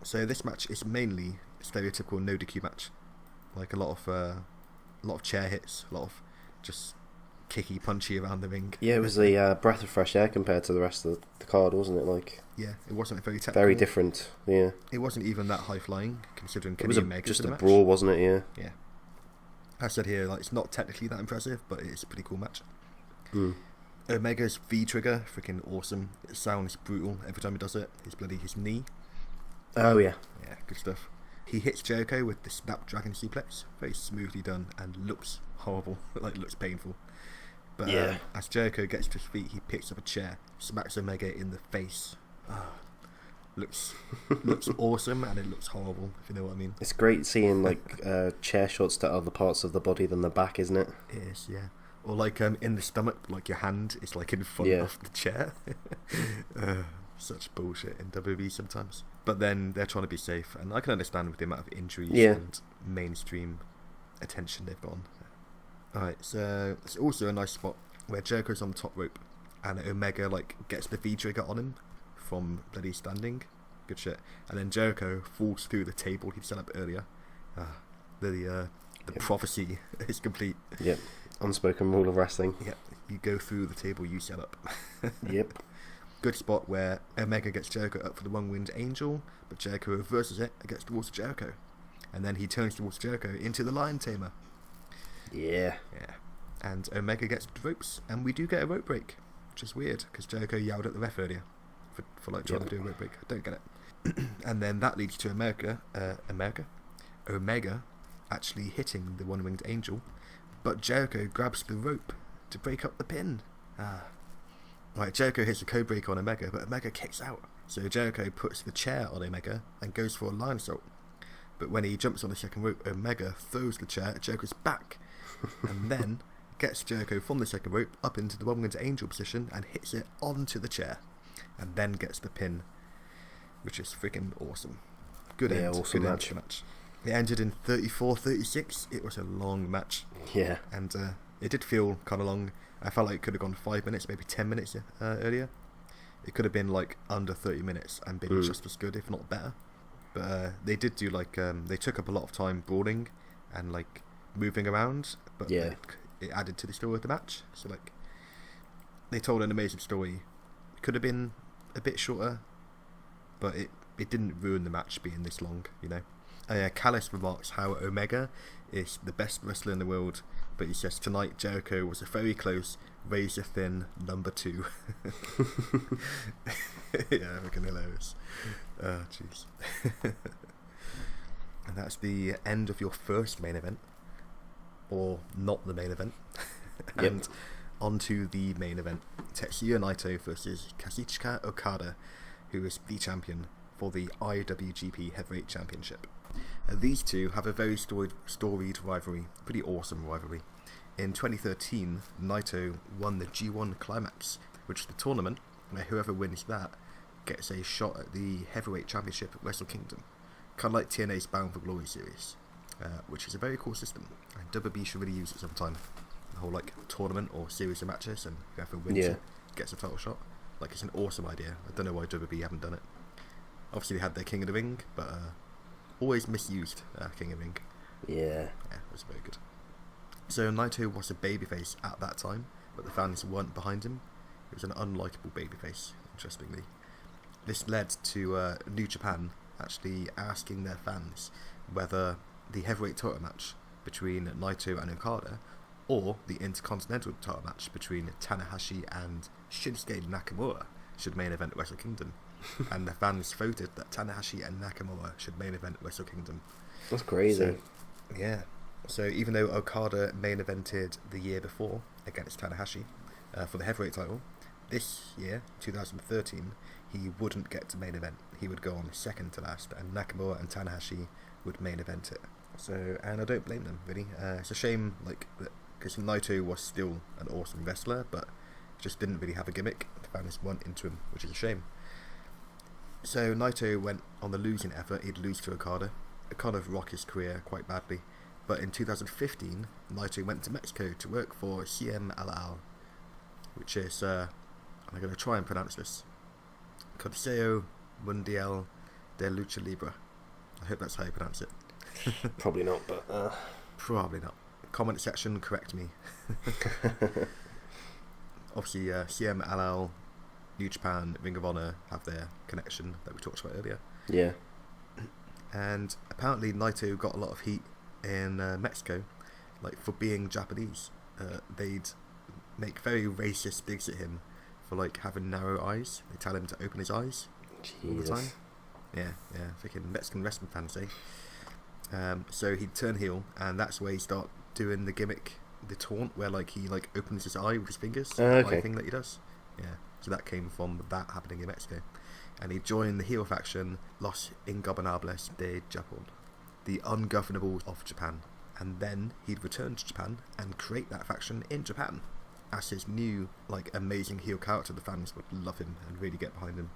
Speaker 1: So this match is mainly a stereotypical no DQ match, like a lot of chair hits, a lot of just kicky punchy around the ring.
Speaker 2: Yeah, it was a breath of fresh air compared to the rest of the card, wasn't it? Like,
Speaker 1: yeah, it wasn't very technical.
Speaker 2: Very different. Yeah,
Speaker 1: it wasn't even that high flying considering
Speaker 2: it was
Speaker 1: Omega
Speaker 2: just a
Speaker 1: match.
Speaker 2: brawl, wasn't it? Yeah.
Speaker 1: Yeah. I said here, like, it's not technically that impressive, but it's a pretty cool match. Omega's V trigger, freaking awesome. It sounds brutal every time he does it. His knee.
Speaker 2: Oh yeah.
Speaker 1: Yeah, good stuff. He hits Jericho with the Snapdragon suplex, very smoothly done, and looks horrible, like looks painful. But as Jericho gets to his feet, he picks up a chair, smacks Omega in the face. Looks awesome, and it looks horrible, if you know what I mean.
Speaker 2: It's great seeing like chair shots to other parts of the body than the back, isn't it?
Speaker 1: It is, yeah. Or like in the stomach, like your hand is like in front of the chair. Such bullshit in WWE sometimes. But then they're trying to be safe, and I can understand with the amount of injuries and mainstream attention they've gotten. Alright, so it's also a nice spot where Jericho's on the top rope and Omega like gets the V trigger on him from bloody standing. Good shit. And then Jericho falls through the table he'd set up earlier. The prophecy is complete.
Speaker 2: Yep. Unspoken rule of wrestling.
Speaker 1: Yep. You go through the table you set up.
Speaker 2: Yep.
Speaker 1: Good spot where Omega gets Jericho up for the one-winged angel, but Jericho reverses it and gets towards Jericho. And then he turns towards Jericho into the Lion Tamer.
Speaker 2: Yeah.
Speaker 1: Yeah. And Omega gets the ropes, and we do get a rope break, which is weird, because Jericho yelled at the ref earlier. for like trying to do a rope break. I don't get it. And then that leads to Omega actually hitting the one-winged angel, but Jericho grabs the rope to break up the pin. Right, Jericho hits a code breaker on Omega, but Omega kicks out. So Jericho puts the chair on Omega and goes for a lion assault. But when he jumps on the second rope, Omega throws the chair at Jericho's back, and then gets Jericho from the second rope up into the one-winged angel position and hits it onto the chair, and then gets the pin, which is freaking awesome. Good end.
Speaker 2: Awesome
Speaker 1: good
Speaker 2: match.
Speaker 1: End match. It ended in 34-36. It was a long match.
Speaker 2: Yeah.
Speaker 1: And it did feel kind of long. I felt like it could have gone 5 minutes, maybe 10 minutes earlier. It could have been like under 30 minutes and been just as good, if not better. But they did do like they took up a lot of time brawling and like moving around, but it added to the story of the match. So like they told an amazing story. It could have been a bit shorter, but it didn't ruin the match being this long, you know. Callis remarks how Omega is the best wrestler in the world, but he says tonight Jericho was a very close, razor thin number 2. Yeah, freaking hilarious. Oh, jeez. And that's the end of your first main event, or not the main event. And on to the main event: Tetsuya Naito versus Kazuchika Okada, who is the champion for the IWGP Heavyweight Championship. These two have a very storied rivalry, pretty awesome rivalry. In 2013, Naito won the G1 Climax, which is the tournament where whoever wins that gets a shot at the Heavyweight Championship at Wrestle Kingdom, kind of like TNA's Bound for Glory series, which is a very cool system, and WWE should really use it sometime. The whole like tournament or series of matches, and whoever wins it gets a title shot. Like, it's an awesome idea. I don't know why WWE haven't done it. Obviously they had their King of the Ring, but always misused King of the Ring. Yeah, it was very good. So Naito was a babyface at that time, but the fans weren't behind him. He was an unlikable babyface, interestingly. This led to New Japan actually asking their fans whether the heavyweight title match between Naito and Okada, or the Intercontinental title match between Tanahashi and Shinsuke Nakamura should main event Wrestle Kingdom. And the fans voted that Tanahashi and Nakamura should main event Wrestle Kingdom.
Speaker 2: That's crazy.
Speaker 1: So even though Okada main evented the year before against Tanahashi for the heavyweight title, this year, 2013, he wouldn't get to main event. He would go on second to last, and Nakamura and Tanahashi would main event it. So, and I don't blame them, really. It's a shame, like, because Naito was still an awesome wrestler, but just didn't really have a gimmick. The fans weren't into him, which is a shame. So Naito went on the losing effort. He'd lose to Okada. It kind of rocked his career quite badly. But in 2015, Naito went to Mexico to work for CMLL, which is, I'm going to try and pronounce this, Consejo Mundial de Lucha Libre. I hope that's how you pronounce it.
Speaker 2: Probably not, but...
Speaker 1: Probably not. Comment section, correct me. Obviously, CMLL, New Japan, Ring of Honor have their connection that we talked about earlier.
Speaker 2: Yeah.
Speaker 1: And apparently Naito got a lot of heat in Mexico, like, for being Japanese. They'd make very racist digs at him for, like, having narrow eyes. They tell him to open his eyes all the time. Yeah, freaking Mexican wrestling fans, eh? So he'd turn heel, and that's where he start doing the gimmick, the taunt, where like he like opens his eye with his fingers.
Speaker 2: Okay.
Speaker 1: Thing that he does. Yeah. So that came from that happening in Mexico, and he joined the heel faction Los Ingobernables de Japón, the ungovernable of Japan, and then he'd return to Japan and create that faction in Japan as his new like amazing heel character. The fans would love him and really get behind him.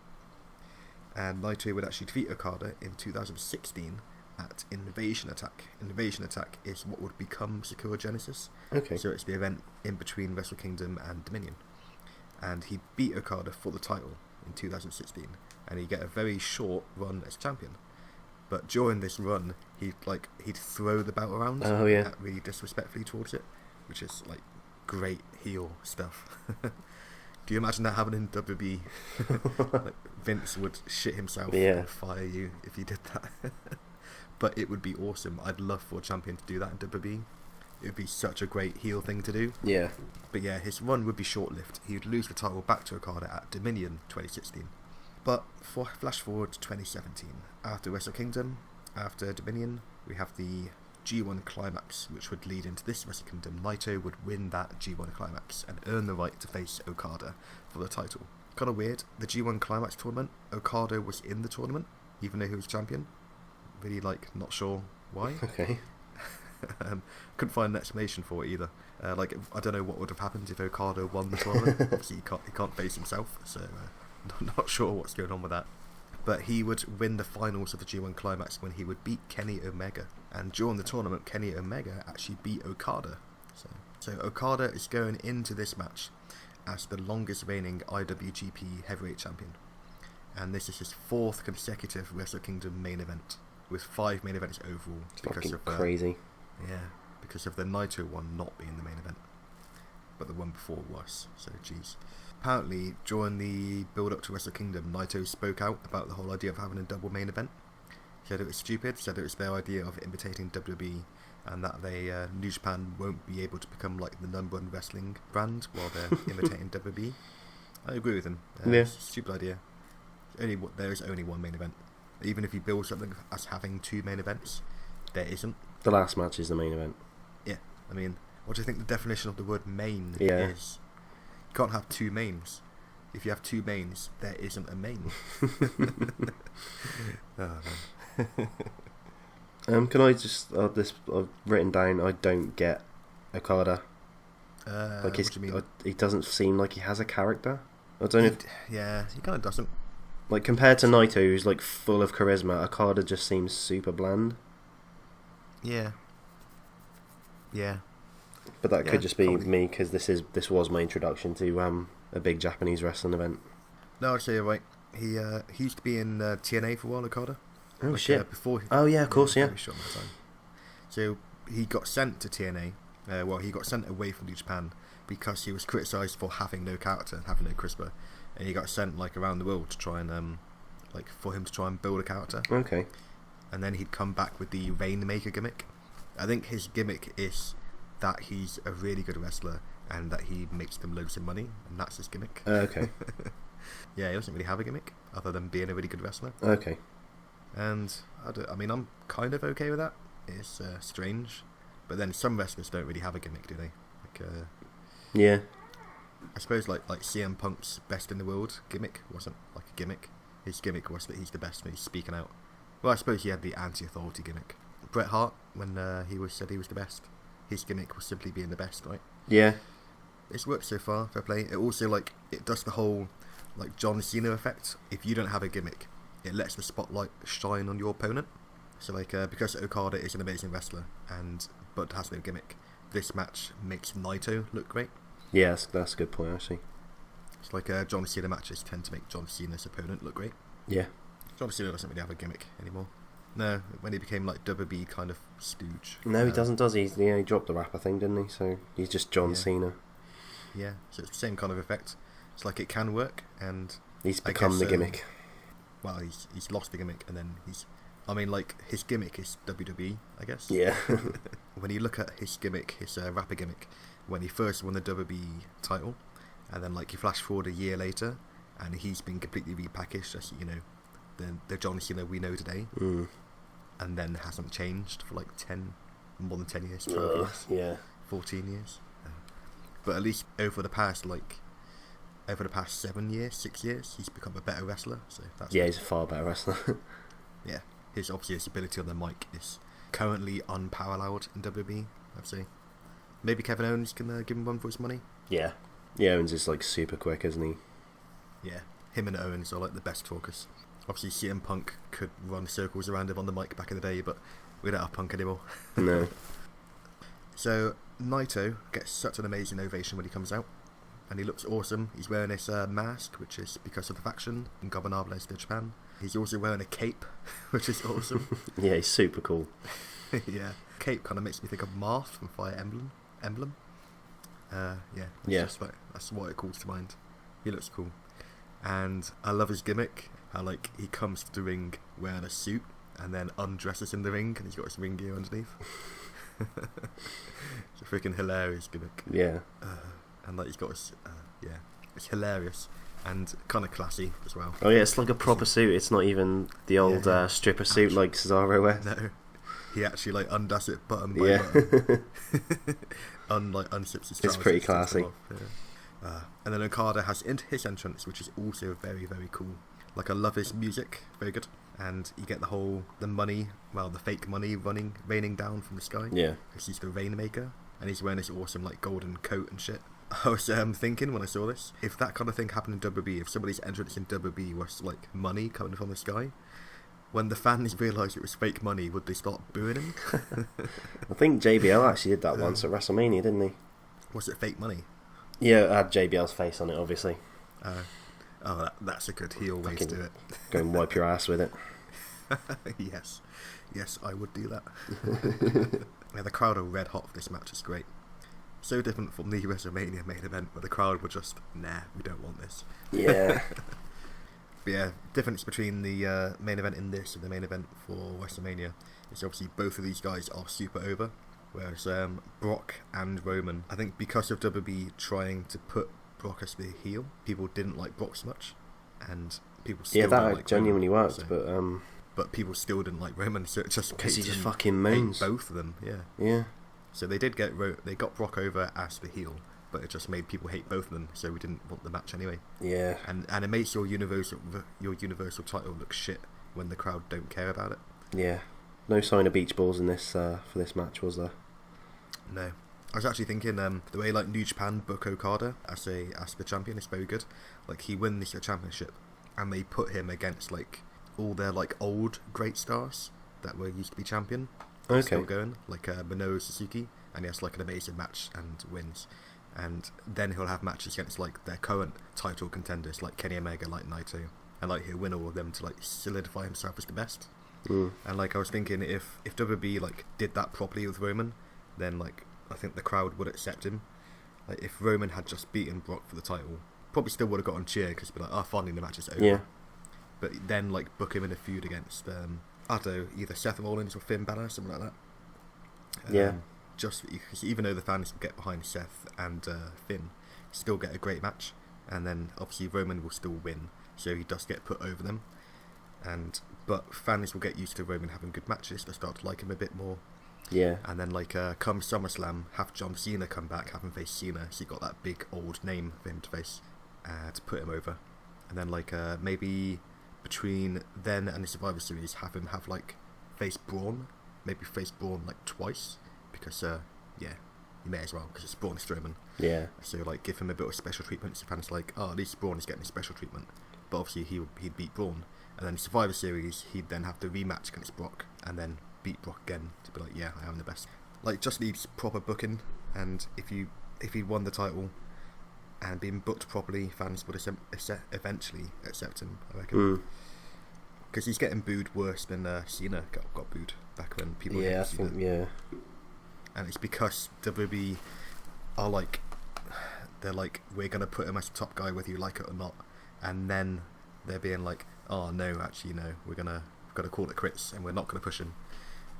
Speaker 1: And Naito would actually defeat Okada in 2016 at Invasion Attack. Invasion Attack is what would become Sakura Genesis.
Speaker 2: Okay.
Speaker 1: So it's the event in between Wrestle Kingdom and Dominion. And he beat Okada for the title in 2016, and he'd get a very short run as champion. But during this run, he'd throw the belt around, really disrespectfully towards it, which is like great heel stuff. Do you imagine that happening in WWE? Like, Vince would shit himself and fire you if you did that. But it would be awesome. I'd love for a champion to do that in WWE. It would be such a great heel thing to do. Yeah. But yeah, his run would be short-lived. He would lose the title back to Okada at Dominion 2016. But for flash forward to 2017, after Wrestle Kingdom, after Dominion, we have the G1 Climax, which would lead into this Wrestle Kingdom. Naito would win that G1 Climax and earn the right to face Okada for the title. Kind of weird, the G1 Climax tournament, Okada was in the tournament, even though he was champion. Really, not sure why.
Speaker 2: Okay.
Speaker 1: Couldn't find an explanation for it either. I don't know what would have happened if Okada won the tournament. Obviously, he can't face himself, so not sure what's going on with that. But he would win the finals of the G1 Climax when he would beat Kenny Omega. And during the tournament, Kenny Omega actually beat Okada. So Okada is going into this match as the longest reigning IWGP Heavyweight Champion. And this is his 4th consecutive Wrestle Kingdom main event, with 5 main events overall.
Speaker 2: It's fucking crazy.
Speaker 1: Yeah, because of the Naito one not being the main event. But the one before was, so geez. Apparently, during the build-up to Wrestle Kingdom, Naito spoke out about the whole idea of having a double main event. He said it was stupid, said it was their idea of imitating WWE, and that New Japan won't be able to become like the #1 wrestling brand while they're imitating WWE. I agree with him. It's a stupid idea. There is only one main event. Even if you build something as having 2 main events, there isn't.
Speaker 2: The last match is the main event.
Speaker 1: Yeah, I mean, what do you think the definition of the word main is? You can't have 2 mains. If you have 2 mains, there isn't a main.
Speaker 2: Can I just I've written down, I don't get Okada.
Speaker 1: What do you mean?
Speaker 2: He doesn't seem like he has a character. I don't know if,
Speaker 1: yeah, he kind of doesn't.
Speaker 2: Like, compared to Naito, who's like full of charisma, Okada just seems super bland.
Speaker 1: Yeah.
Speaker 2: But that could just be
Speaker 1: probably
Speaker 2: me, because this was my introduction to a big Japanese wrestling event.
Speaker 1: No, I'd say you're right. He used to be in TNA for a while, Okada.
Speaker 2: Oh shit!
Speaker 1: Before.
Speaker 2: Oh yeah, of course, yeah.
Speaker 1: Very short amount of time. So he got sent to TNA. He got sent away from New Japan because he was criticised for having no character and having no charisma, and he got sent around the world to try and for him to try and build a character.
Speaker 2: Okay.
Speaker 1: And then he'd come back with the Rainmaker gimmick. I think his gimmick is that he's a really good wrestler and that he makes them loads of money, and that's his gimmick.
Speaker 2: Okay.
Speaker 1: Yeah, he doesn't really have a gimmick other than being a really good wrestler.
Speaker 2: Okay.
Speaker 1: And I'm kind of okay with that. It's strange, but then some wrestlers don't really have a gimmick, do they?
Speaker 2: Yeah.
Speaker 1: I suppose like CM Punk's best in the world gimmick wasn't like a gimmick. His gimmick was that he's the best when he's speaking out. Well, I suppose he had the anti-authority gimmick. Bret Hart, when said he was the best, his gimmick was simply being the best, right?
Speaker 2: Yeah.
Speaker 1: It's worked so far, fair play. It also it does the whole John Cena effect. If you don't have a gimmick, it lets the spotlight shine on your opponent. So because Okada is an amazing wrestler but has no gimmick, this match makes Naito look great.
Speaker 2: Yeah, that's a good point, actually.
Speaker 1: It's John Cena matches tend to make John Cena's opponent look great.
Speaker 2: Yeah.
Speaker 1: John Cena doesn't really have a gimmick anymore. No, when he became WWE kind of stooge.
Speaker 2: No, he doesn't, does he? He dropped the rapper thing, didn't he? So he's just John Cena.
Speaker 1: Yeah, so it's the same kind of effect. It's it can work, and
Speaker 2: he's become the gimmick.
Speaker 1: Well, he's lost the gimmick, and then his gimmick is WWE, I guess.
Speaker 2: Yeah.
Speaker 1: When you look at his gimmick, his rapper gimmick, when he first won the WWE title, and then you flash forward a year later, and he's been completely repackaged as the John Cena we know today, and then hasn't changed for more than 10 years, 12 years,
Speaker 2: yeah,
Speaker 1: 14 years. But at least over the past 7 years, 6 years, he's become a better wrestler. So
Speaker 2: he's a far better wrestler.
Speaker 1: Yeah, his ability on the mic is currently unparalleled in WWE, I'd say. Maybe Kevin Owens can give him one for his money.
Speaker 2: Yeah, Owens is super quick, isn't he?
Speaker 1: Yeah, him and Owens are the best talkers. Obviously, CM Punk could run circles around him on the mic back in the day, but we don't have Punk anymore.
Speaker 2: No.
Speaker 1: So Naito gets such an amazing ovation when he comes out, and he looks awesome. He's wearing this mask, which is because of the faction Ingobernables de Japan. He's also wearing a cape, which is awesome.
Speaker 2: Yeah, he's super cool.
Speaker 1: Yeah, cape kind of makes me think of Marth from Fire Emblem. Yeah. Just that's what it calls to mind. He looks cool, and I love his gimmick. How he comes to the ring wearing a suit and then undresses in the ring, and he's got his ring gear underneath. It's a freaking hilarious gimmick.
Speaker 2: Yeah.
Speaker 1: And he's got his it's hilarious and kind of classy as well.
Speaker 2: Oh yeah, it's like a proper suit. It's not even the old stripper suit like Cesaro wears.
Speaker 1: No, he actually like undoes it button by
Speaker 2: Yeah.
Speaker 1: button. Unzips his trousers.
Speaker 2: It's pretty
Speaker 1: takes them
Speaker 2: classy.
Speaker 1: off, and then Okada has into his entrance, which is also very, very cool. Like, I love his music, very good. And you get the money, the fake money raining down from the sky.
Speaker 2: Yeah.
Speaker 1: Because he's the rainmaker, and he's wearing this awesome like golden coat and shit. I was thinking when I saw this, if that kind of thing happened in WWE, if somebody's entrance in WWE was like money coming from the sky, when the fans realised it was fake money, would they start booing him?
Speaker 2: I think JBL actually did that once at WrestleMania, didn't he?
Speaker 1: Was it fake money?
Speaker 2: Yeah, it had JBL's face on it, obviously.
Speaker 1: That's a good heel way to do it.
Speaker 2: Go and wipe your ass with it.
Speaker 1: Yes, I would do that. Yeah, the crowd are red hot for this match. It's great. So different from the WrestleMania main event, where the crowd were just, nah, we don't want this.
Speaker 2: Yeah.
Speaker 1: But yeah, difference between the main event in this and the main event for WrestleMania is obviously both of these guys are super over, whereas Brock and Roman, I think because of WWE trying to put Brock as the heel, people didn't like Brock so much, and people still
Speaker 2: that
Speaker 1: don't like
Speaker 2: genuinely
Speaker 1: Roman,
Speaker 2: worked,
Speaker 1: so. But people still didn't like Roman, so it just
Speaker 2: because he
Speaker 1: made
Speaker 2: just
Speaker 1: them
Speaker 2: fucking moans.
Speaker 1: hate both of them.
Speaker 2: Yeah.
Speaker 1: So they did they got Brock over as the heel, but it just made people hate both of them. So we didn't want the match anyway.
Speaker 2: Yeah.
Speaker 1: And it makes your universal title look shit when the crowd don't care about it.
Speaker 2: Yeah. No sign of beach balls in this for this match, was there?
Speaker 1: No. I was actually thinking the way like New Japan book Okada as the champion is very good. Like, he wins the championship, and they put him against like all their like old great stars that were used to be champion.
Speaker 2: Okay.
Speaker 1: Still going, like Minoru Suzuki, and he has like an amazing match and wins. And then he'll have matches against like their current title contenders, like Kenny Omega, like Naito, and like he'll win all of them to like solidify himself as the best. And like I was thinking, if WWE like did that properly with Roman, then like I think the crowd would accept him. Like, if Roman had just beaten Brock for the title, probably still would have gotten cheer because be like, finally the match is over.
Speaker 2: Yeah.
Speaker 1: But then like book him in a feud against I don't know, either Seth Rollins or Finn Balor, something like that.
Speaker 2: Yeah.
Speaker 1: Just because even though the fans get behind Seth and Finn, still get a great match, and then obviously Roman will still win, so he does get put over them. But fans will get used to Roman having good matches. They start to like him a bit more.
Speaker 2: Yeah.
Speaker 1: And then like come SummerSlam, have John Cena come back, have him face Cena, so you got that big old name for him to face, to put him over. And then like maybe between then and the Survivor Series, have him have like face Braun, maybe face Braun like twice, because you may as well, because it's Braun Strowman.
Speaker 2: Yeah.
Speaker 1: So like give him a bit of special treatment, so fans like, at least Braun is getting a special treatment. But obviously he'd beat Braun, and then Survivor Series he'd then have the rematch against Brock, and then beat Brock again to be like, yeah, I am the best. Like, just needs proper booking, and if he won the title and been booked properly, fans would eventually accept him, I reckon. Because he's getting booed worse than Cena got booed back when people hated Cena.
Speaker 2: Yeah.
Speaker 1: And it's because WWE are like, they're like, we're gonna put him as the top guy whether you like it or not, and then they're being like, oh no, actually no, we've got to call it quits and we're not gonna push him.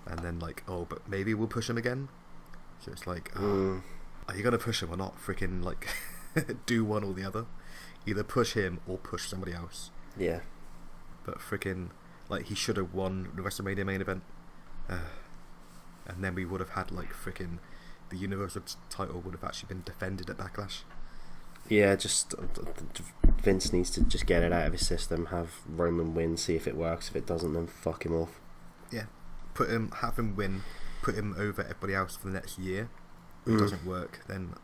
Speaker 1: And then like, oh, but maybe we'll push him again. So it's like, are you gonna push him or not? Freaking like, do one or the other. Either push him or push somebody else.
Speaker 2: Yeah.
Speaker 1: But freaking, like, he should have won the WrestleMania main event, and then we would have had like freaking the Universal title would have actually been defended at Backlash.
Speaker 2: Yeah, just Vince needs to just get it out of his system. Have Roman win, see if it works. If it doesn't, then fuck him off.
Speaker 1: Yeah. Have him win, put him over everybody else for the next year. If it doesn't work, then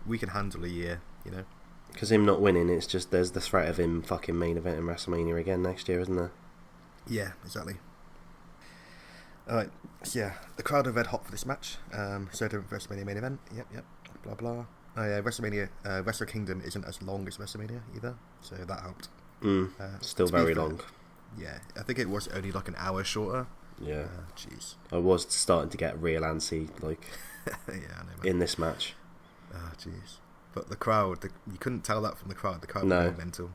Speaker 1: we can handle a year,
Speaker 2: Because him not winning, it's just there's the threat of him fucking main event in WrestleMania again next year, isn't there?
Speaker 1: Yeah, exactly. Alright, so yeah, the crowd are red hot for this match. So the WrestleMania main event, yep, blah blah. Oh yeah, WrestleMania, Wrestle Kingdom isn't as long as WrestleMania either, so that helped.
Speaker 2: Still very long.
Speaker 1: Yeah, I think it was only like an hour shorter.
Speaker 2: Yeah.
Speaker 1: Jeez.
Speaker 2: I was starting to get real antsy, like,
Speaker 1: yeah, I know, man.
Speaker 2: in this match.
Speaker 1: Jeez. But the crowd, you couldn't tell that from the crowd. The crowd
Speaker 2: No.
Speaker 1: went mental.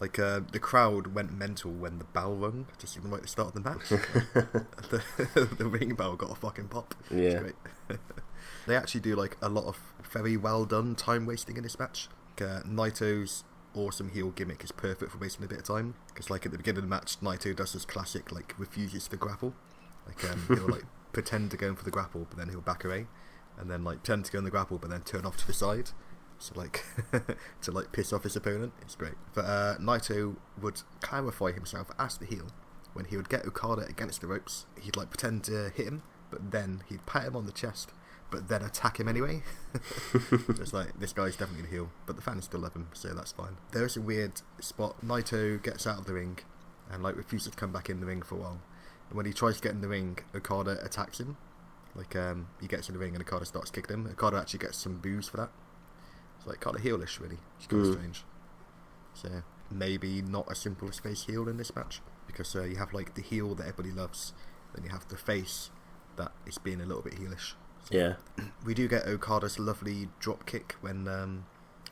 Speaker 1: Like, the crowd went mental when the bell rung, just even right at the start of the match. the ring bell got a fucking pop.
Speaker 2: Yeah.
Speaker 1: It was great. They actually do like a lot of very well done time wasting in this match. Naito's awesome heel gimmick is perfect for wasting a bit of time, because like at the beginning of the match, Naito does this classic like refuses to grapple. Like he'll like pretend to go in for the grapple, but then he'll back away, and then like pretend to go in the grapple, but then turn off to the side. So like to like piss off his opponent. It's great. But Naito would clarify himself as the heel when he would get Okada against the ropes. He'd like pretend to hit him, but then he'd pat him on the chest, but then attack him anyway. It's like, this guy's definitely the heel, but the fans still love him, so that's fine. There is a weird spot. Naito gets out of the ring and like refuses to come back in the ring for a while. And when he tries to get in the ring, Okada attacks him. Like he gets in the ring and Okada starts kicking him. Okada actually gets some boos for that. It's like kind of heelish, really. It's kind of strange. So maybe not a simple as face heel in this match, because you have like the heel that everybody loves, then you have the face that is being a little bit heelish. So
Speaker 2: Yeah.
Speaker 1: we do get Okada's lovely drop kick when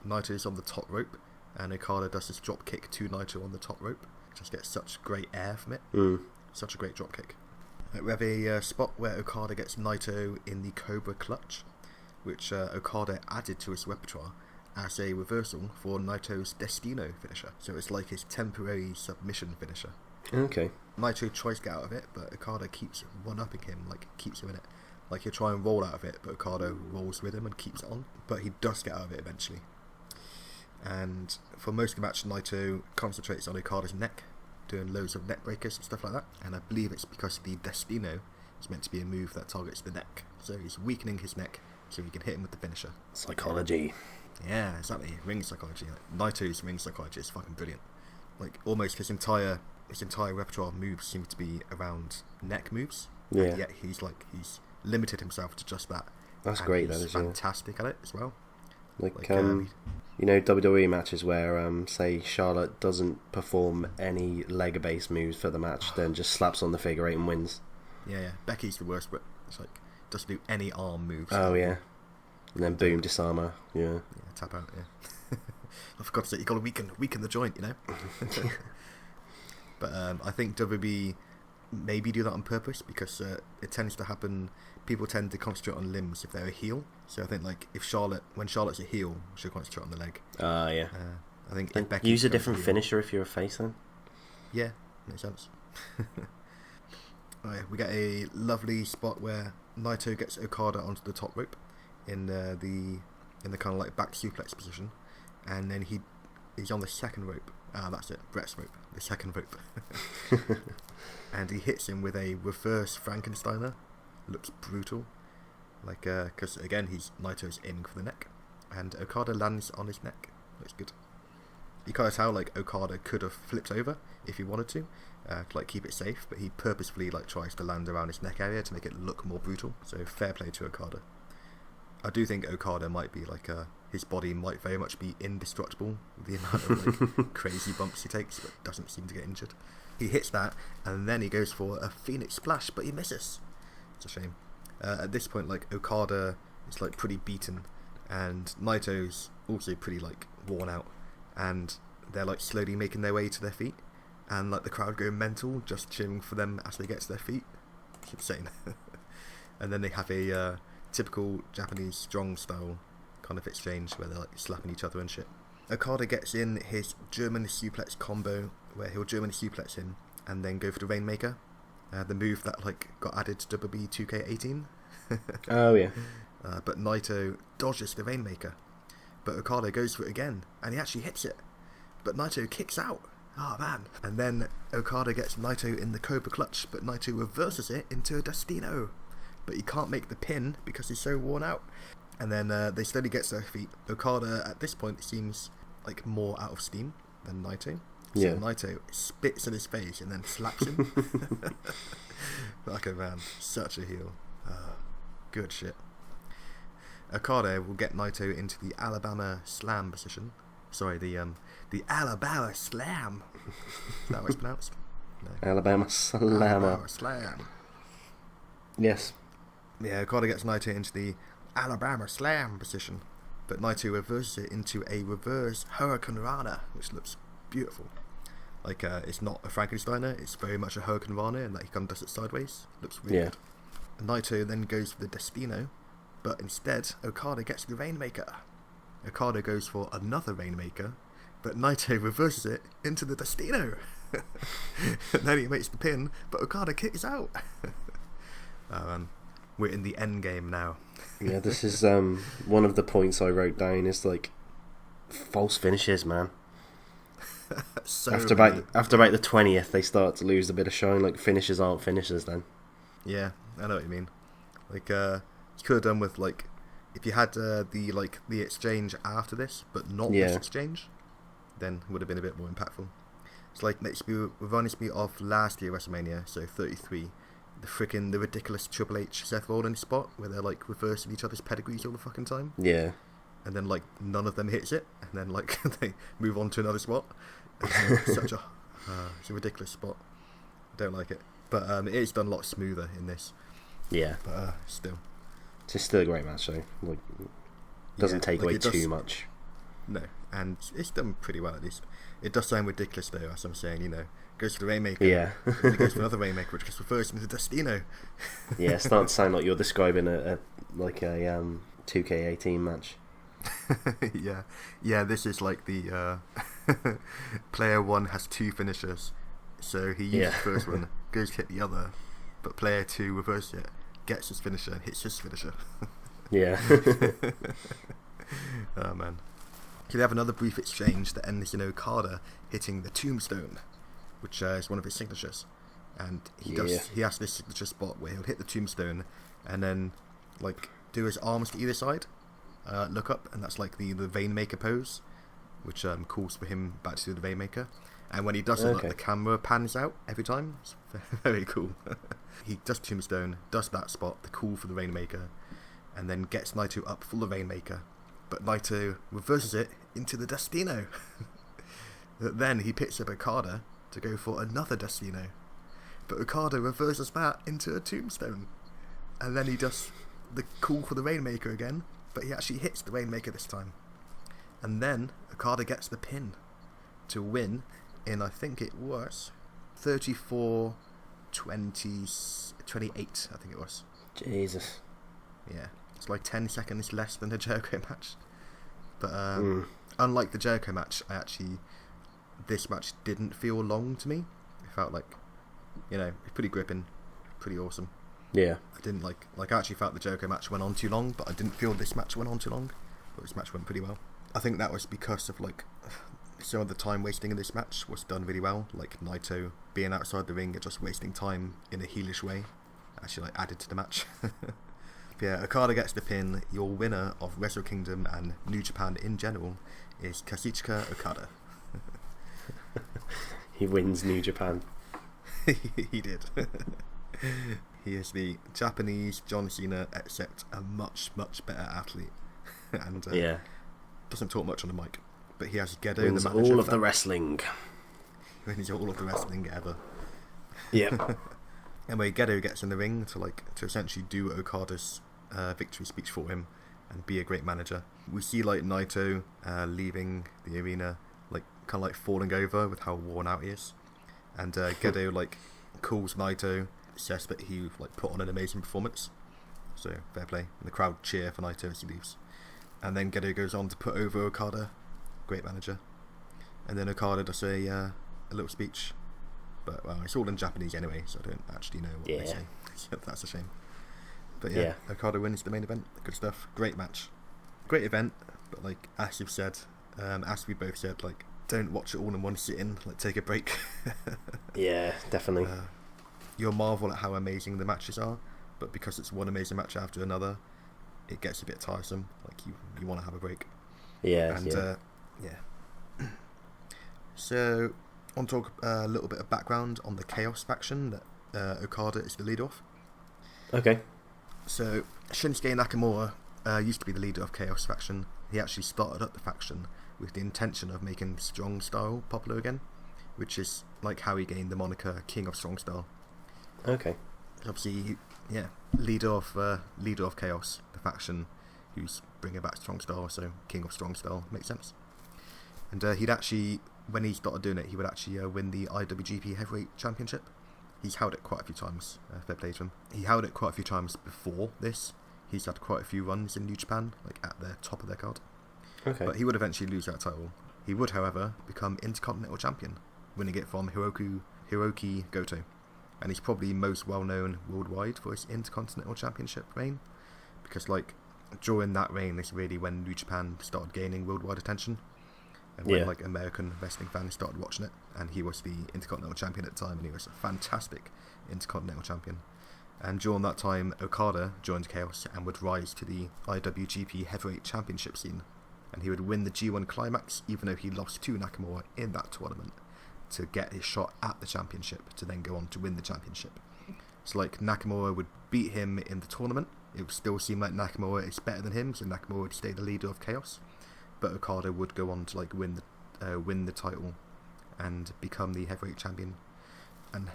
Speaker 1: Naito is on the top rope, and Okada does this drop kick to Naito on the top rope. Just gets such great air from it. Such a great drop kick. We have a spot where Okada gets Naito in the Cobra Clutch, which Okada added to his repertoire as a reversal for Naito's Destino finisher. So it's like his temporary submission finisher.
Speaker 2: Okay.
Speaker 1: Naito tries to get out of it, but Okada keeps one-upping him, like keeps him in it. Like he'll try and roll out of it, but Okada rolls with him and keeps it on. But he does get out of it eventually. And for most of the match, Naito concentrates on Okada's neck, doing loads of neck breakers and stuff like that. And I believe it's because the Destino is meant to be a move that targets the neck. So he's weakening his neck so he can hit him with the finisher.
Speaker 2: Psychology.
Speaker 1: Yeah, exactly. Ring psychology. Like, Naito's ring psychology is fucking brilliant. Like almost his entire repertoire of moves seem to be around neck moves.
Speaker 2: Yeah.
Speaker 1: And yet he's limited himself to just that.
Speaker 2: That's
Speaker 1: and
Speaker 2: great.
Speaker 1: He's
Speaker 2: That is
Speaker 1: fantastic at it as well.
Speaker 2: Like you know, WWE matches where say Charlotte doesn't perform any leg-based moves for the match, then just slaps on the figure 8 and wins.
Speaker 1: Yeah. Becky's the worst, but it's like doesn't do any arm moves.
Speaker 2: Oh yeah. And then boom, disarmer. Yeah.
Speaker 1: Tap out. Yeah. I forgot to say, you got to weaken the joint, you know. But I think WWE maybe do that on purpose, because it tends to happen. People tend to concentrate on limbs if they're a heel. So I think like when Charlotte's a heel, she'll concentrate on the leg.
Speaker 2: Yeah.
Speaker 1: I think
Speaker 2: then
Speaker 1: if Becky
Speaker 2: use a different
Speaker 1: heel,
Speaker 2: finisher if you're a face then.
Speaker 1: Yeah, makes sense. Alright, we get a lovely spot where Naito gets Okada onto the top rope in the kind of like back suplex position, and then he's on the second rope. That's it, Brett's rope, the second rope. And he hits him with a reverse Frankensteiner. Looks brutal, like because again Naito's aiming for the neck, and Okada lands on his neck. Looks good. You can't tell like Okada could have flipped over if he wanted to like keep it safe, but he purposefully like tries to land around his neck area to make it look more brutal. So fair play to Okada. I do think Okada might be like his body might very much be indestructible with the amount of like crazy bumps he takes, but doesn't seem to get injured. He hits that, and then he goes for a Phoenix Splash, but he misses. It's a shame. At this point, like Okada is like pretty beaten, and Naito's also pretty like worn out, and they're like slowly making their way to their feet, and like the crowd go mental just cheering for them as they get to their feet. It's insane. And then they have a typical Japanese strong style kind of exchange where they're like slapping each other and shit. Okada gets in his German suplex combo where he'll German suplex him and then go for the Rainmaker, the move that like got added to WWE 2K18.
Speaker 2: Oh yeah.
Speaker 1: But Naito dodges the Rainmaker, but Okada goes for it again and he actually hits it, but Naito kicks out. Oh man. And then Okada gets Naito in the Cobra Clutch, but Naito reverses it into a Destino, but he can't make the pin because he's so worn out. And then they slowly get to their feet. Okada at this point seems like more out of steam than Naito. So
Speaker 2: Yeah.
Speaker 1: Naito spits in his face and then slaps him. Like a man, such a heel. Good shit. Okada will get Naito into the Alabama Slam position. Sorry, the Alabama Slam. Is that how it's pronounced? No.
Speaker 2: Alabama Slammer.
Speaker 1: Alabama Slam.
Speaker 2: Yes.
Speaker 1: Yeah, Okada gets Naito into the Alabama Slam position, but Naito reverses it into a reverse Hurricane Rana, which looks beautiful. Like, it's not a Frankensteiner, it's very much a Hurricane Rana, and that he kind of does it sideways. Looks really good. Naito then goes for the Destino, But instead, Okada gets the Rainmaker. Okada goes for another Rainmaker, but Naito reverses it into the Destino. And then he makes the pin, but Okada kicks out. We're in the end game now.
Speaker 2: Yeah, this is one of the points I wrote down is like false finishes, man.
Speaker 1: So
Speaker 2: after about the 20th, they start to lose a bit of shine. Like finishes aren't finishes then.
Speaker 1: Yeah, I know what you mean. Like you could have done with like if you had the exchange after this, but not this exchange, then it would have been a bit more impactful. It's like reminds me of last year WrestleMania, so 33. The ridiculous Triple H Seth Rollins spot where they're like reversing each other's pedigrees all the fucking time.
Speaker 2: Yeah.
Speaker 1: And then like none of them hits it, and then like they move on to another spot. It's it's a ridiculous spot. I don't like it, but it is done a lot smoother in this.
Speaker 2: Yeah.
Speaker 1: But still,
Speaker 2: it's still a great match though. Like, doesn't take away too much.
Speaker 1: No, and it's done pretty well at least. It does sound ridiculous though, as I'm saying. You know, goes to the Rainmaker.
Speaker 2: Yeah.
Speaker 1: Then it goes to another Rainmaker, which gets reversed into Destino.
Speaker 2: Yeah, it's starting to sound like you're describing a 2K18 match.
Speaker 1: yeah. This is like the player one has two finishers, so he uses the first one, goes to hit the other, but player two reverses it, gets his finisher, and hits his finisher.
Speaker 2: Yeah.
Speaker 1: Oh man. So they have another brief exchange that ends in Okada hitting the Tombstone, which is one of his signatures, and he has this signature spot where he'll hit the Tombstone and then like do his arms to either side, look up, and that's like the Rainmaker pose, which calls for him back to the Rainmaker. And when he does it, like, the camera pans out every time. It's very cool. He does Tombstone, does that spot, the call for the Rainmaker, and then gets Naito up for the Rainmaker. But Naito reverses it into the Destino. Then he picks up Okada to go for another Destino. But Okada reverses that into a Tombstone. And then he does the call for the Rainmaker again, but he actually hits the Rainmaker this time. And then Okada gets the pin to win in, I think it was 34-28, I think it was.
Speaker 2: Jesus.
Speaker 1: Yeah, it's like 10 seconds less than the Jericho match. But unlike the Jericho match, this match didn't feel long to me. It felt like, it's pretty gripping, pretty awesome.
Speaker 2: Yeah.
Speaker 1: I didn't I actually felt the Jericho match went on too long, but I didn't feel this match went on too long. But this match went pretty well. I think that was because of some of the time wasting in this match was done really well. Like Naito being outside the ring and just wasting time in a heelish way actually added to the match. Yeah, Okada gets the pin. Your winner of Wrestle Kingdom and New Japan in general is Kazuchika Okada.
Speaker 2: He wins New Japan.
Speaker 1: He did. He is the Japanese John Cena, except a much, much better athlete. And doesn't talk much on the mic. But he has Gedo,
Speaker 2: wins
Speaker 1: the manager.
Speaker 2: all of the wrestling.
Speaker 1: He wins all of the wrestling ever.
Speaker 2: Yeah.
Speaker 1: Anyway, Gedo gets in the ring to essentially do Okada's victory speech for him and be a great manager. We see Naito leaving the arena, kind of falling over with how worn out he is, and Gedo calls Naito, says that he put on an amazing performance, so fair play, and the crowd cheer for Naito as he leaves. And then Gedo goes on to put over Okada, great manager, and then Okada does a little speech. But, well, it's all in Japanese anyway, so I don't actually know what they say. So that's a shame. But yeah, Okada wins the main event. Good stuff. Great match. Great event, but as you've said, as we both said, don't watch it all in one sitting. Take a break.
Speaker 2: Yeah, definitely.
Speaker 1: You'll marvel at how amazing the matches are, but because it's one amazing match after another, it gets a bit tiresome. You want to have a break.
Speaker 2: Yeah,
Speaker 1: and, So, I want to talk a little bit of background on the Chaos faction that Okada is the leader of.
Speaker 2: Okay.
Speaker 1: So, Shinsuke Nakamura used to be the leader of Chaos faction. He actually started up the faction with the intention of making Strong Style popular again, which is how he gained the moniker King of Strong Style.
Speaker 2: Okay.
Speaker 1: Obviously, leader of Chaos, the faction who's bringing back Strong Style, so King of Strong Style makes sense. And he'd actually, when he started doing it, he would actually win the IWGP Heavyweight Championship. He's held it quite a few times. Fair play to him. He held it quite a few times before this, he's had quite a few runs in New Japan, like at the top of their card.
Speaker 2: Okay.
Speaker 1: But he would eventually lose that title. He would, however, become Intercontinental Champion, winning it from Hiroki Goto. And he's probably most well known worldwide for his Intercontinental Championship reign, because like during that reign is really when New Japan started gaining worldwide attention, and when like American wrestling fans started watching it. And he was the Intercontinental Champion at the time, and he was a fantastic Intercontinental Champion. And during that time, Okada joined Chaos and would rise to the IWGP Heavyweight Championship scene, and he would win the G1 Climax, even though he lost to Nakamura in that tournament, to get his shot at the championship, to then go on to win the championship. So like Nakamura would beat him in the tournament, it would still seem like Nakamura is better than him, so Nakamura would stay the leader of Chaos, but Okada would go on to like win the title and become the heavyweight champion, and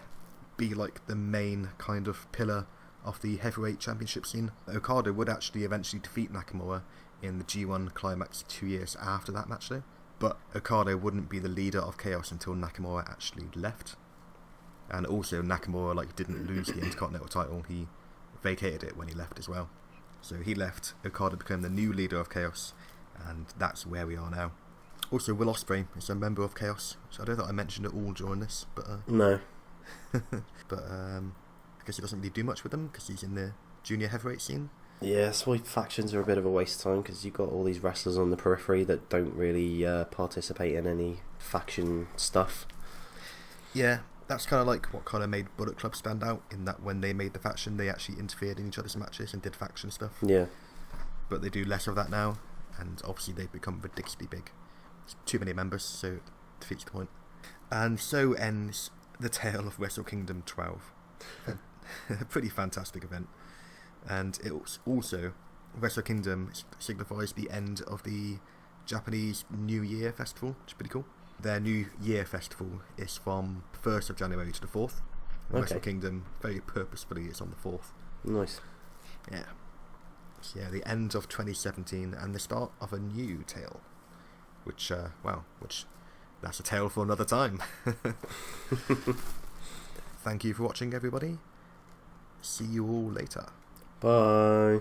Speaker 1: be like the main kind of pillar of the heavyweight championship scene. Okada would actually eventually defeat Nakamura in the G1 Climax 2 years after that match though, but Okada wouldn't be the leader of Chaos until Nakamura actually left. And also Nakamura like didn't lose the Intercontinental title, he vacated it when he left as well. So he left, Okada became the new leader of Chaos, and that's where we are now. Also, Will Ospreay is a member of Chaos, so I don't think I mentioned it all during this, but
Speaker 2: no.
Speaker 1: But I guess he doesn't really do much with them because he's in the junior heavyweight scene.
Speaker 2: Yeah, that's why factions are a bit of a waste of time, because you've got all these wrestlers on the periphery that don't really participate in any faction stuff.
Speaker 1: Yeah, that's kind of like what kind of made Bullet Club stand out, in that when they made the faction, they actually interfered in each other's matches and did faction stuff.
Speaker 2: Yeah. But
Speaker 1: they do less of that now, and obviously they've become ridiculously big. It's too many members, so it defeats the point. And so ends the tale of Wrestle Kingdom 12. A pretty fantastic event. And it also, Wrestle Kingdom signifies the end of the Japanese New Year Festival, which is pretty cool. Their New Year Festival is from 1st of January to the 4th.
Speaker 2: Okay.
Speaker 1: Wrestle Kingdom, very purposefully, is on the 4th.
Speaker 2: Nice.
Speaker 1: Yeah. So yeah, the end of 2017 and the start of a new tale. Which, that's a tale for another time. Thank you for watching, everybody. See you all later.
Speaker 2: Bye.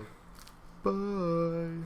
Speaker 1: Bye.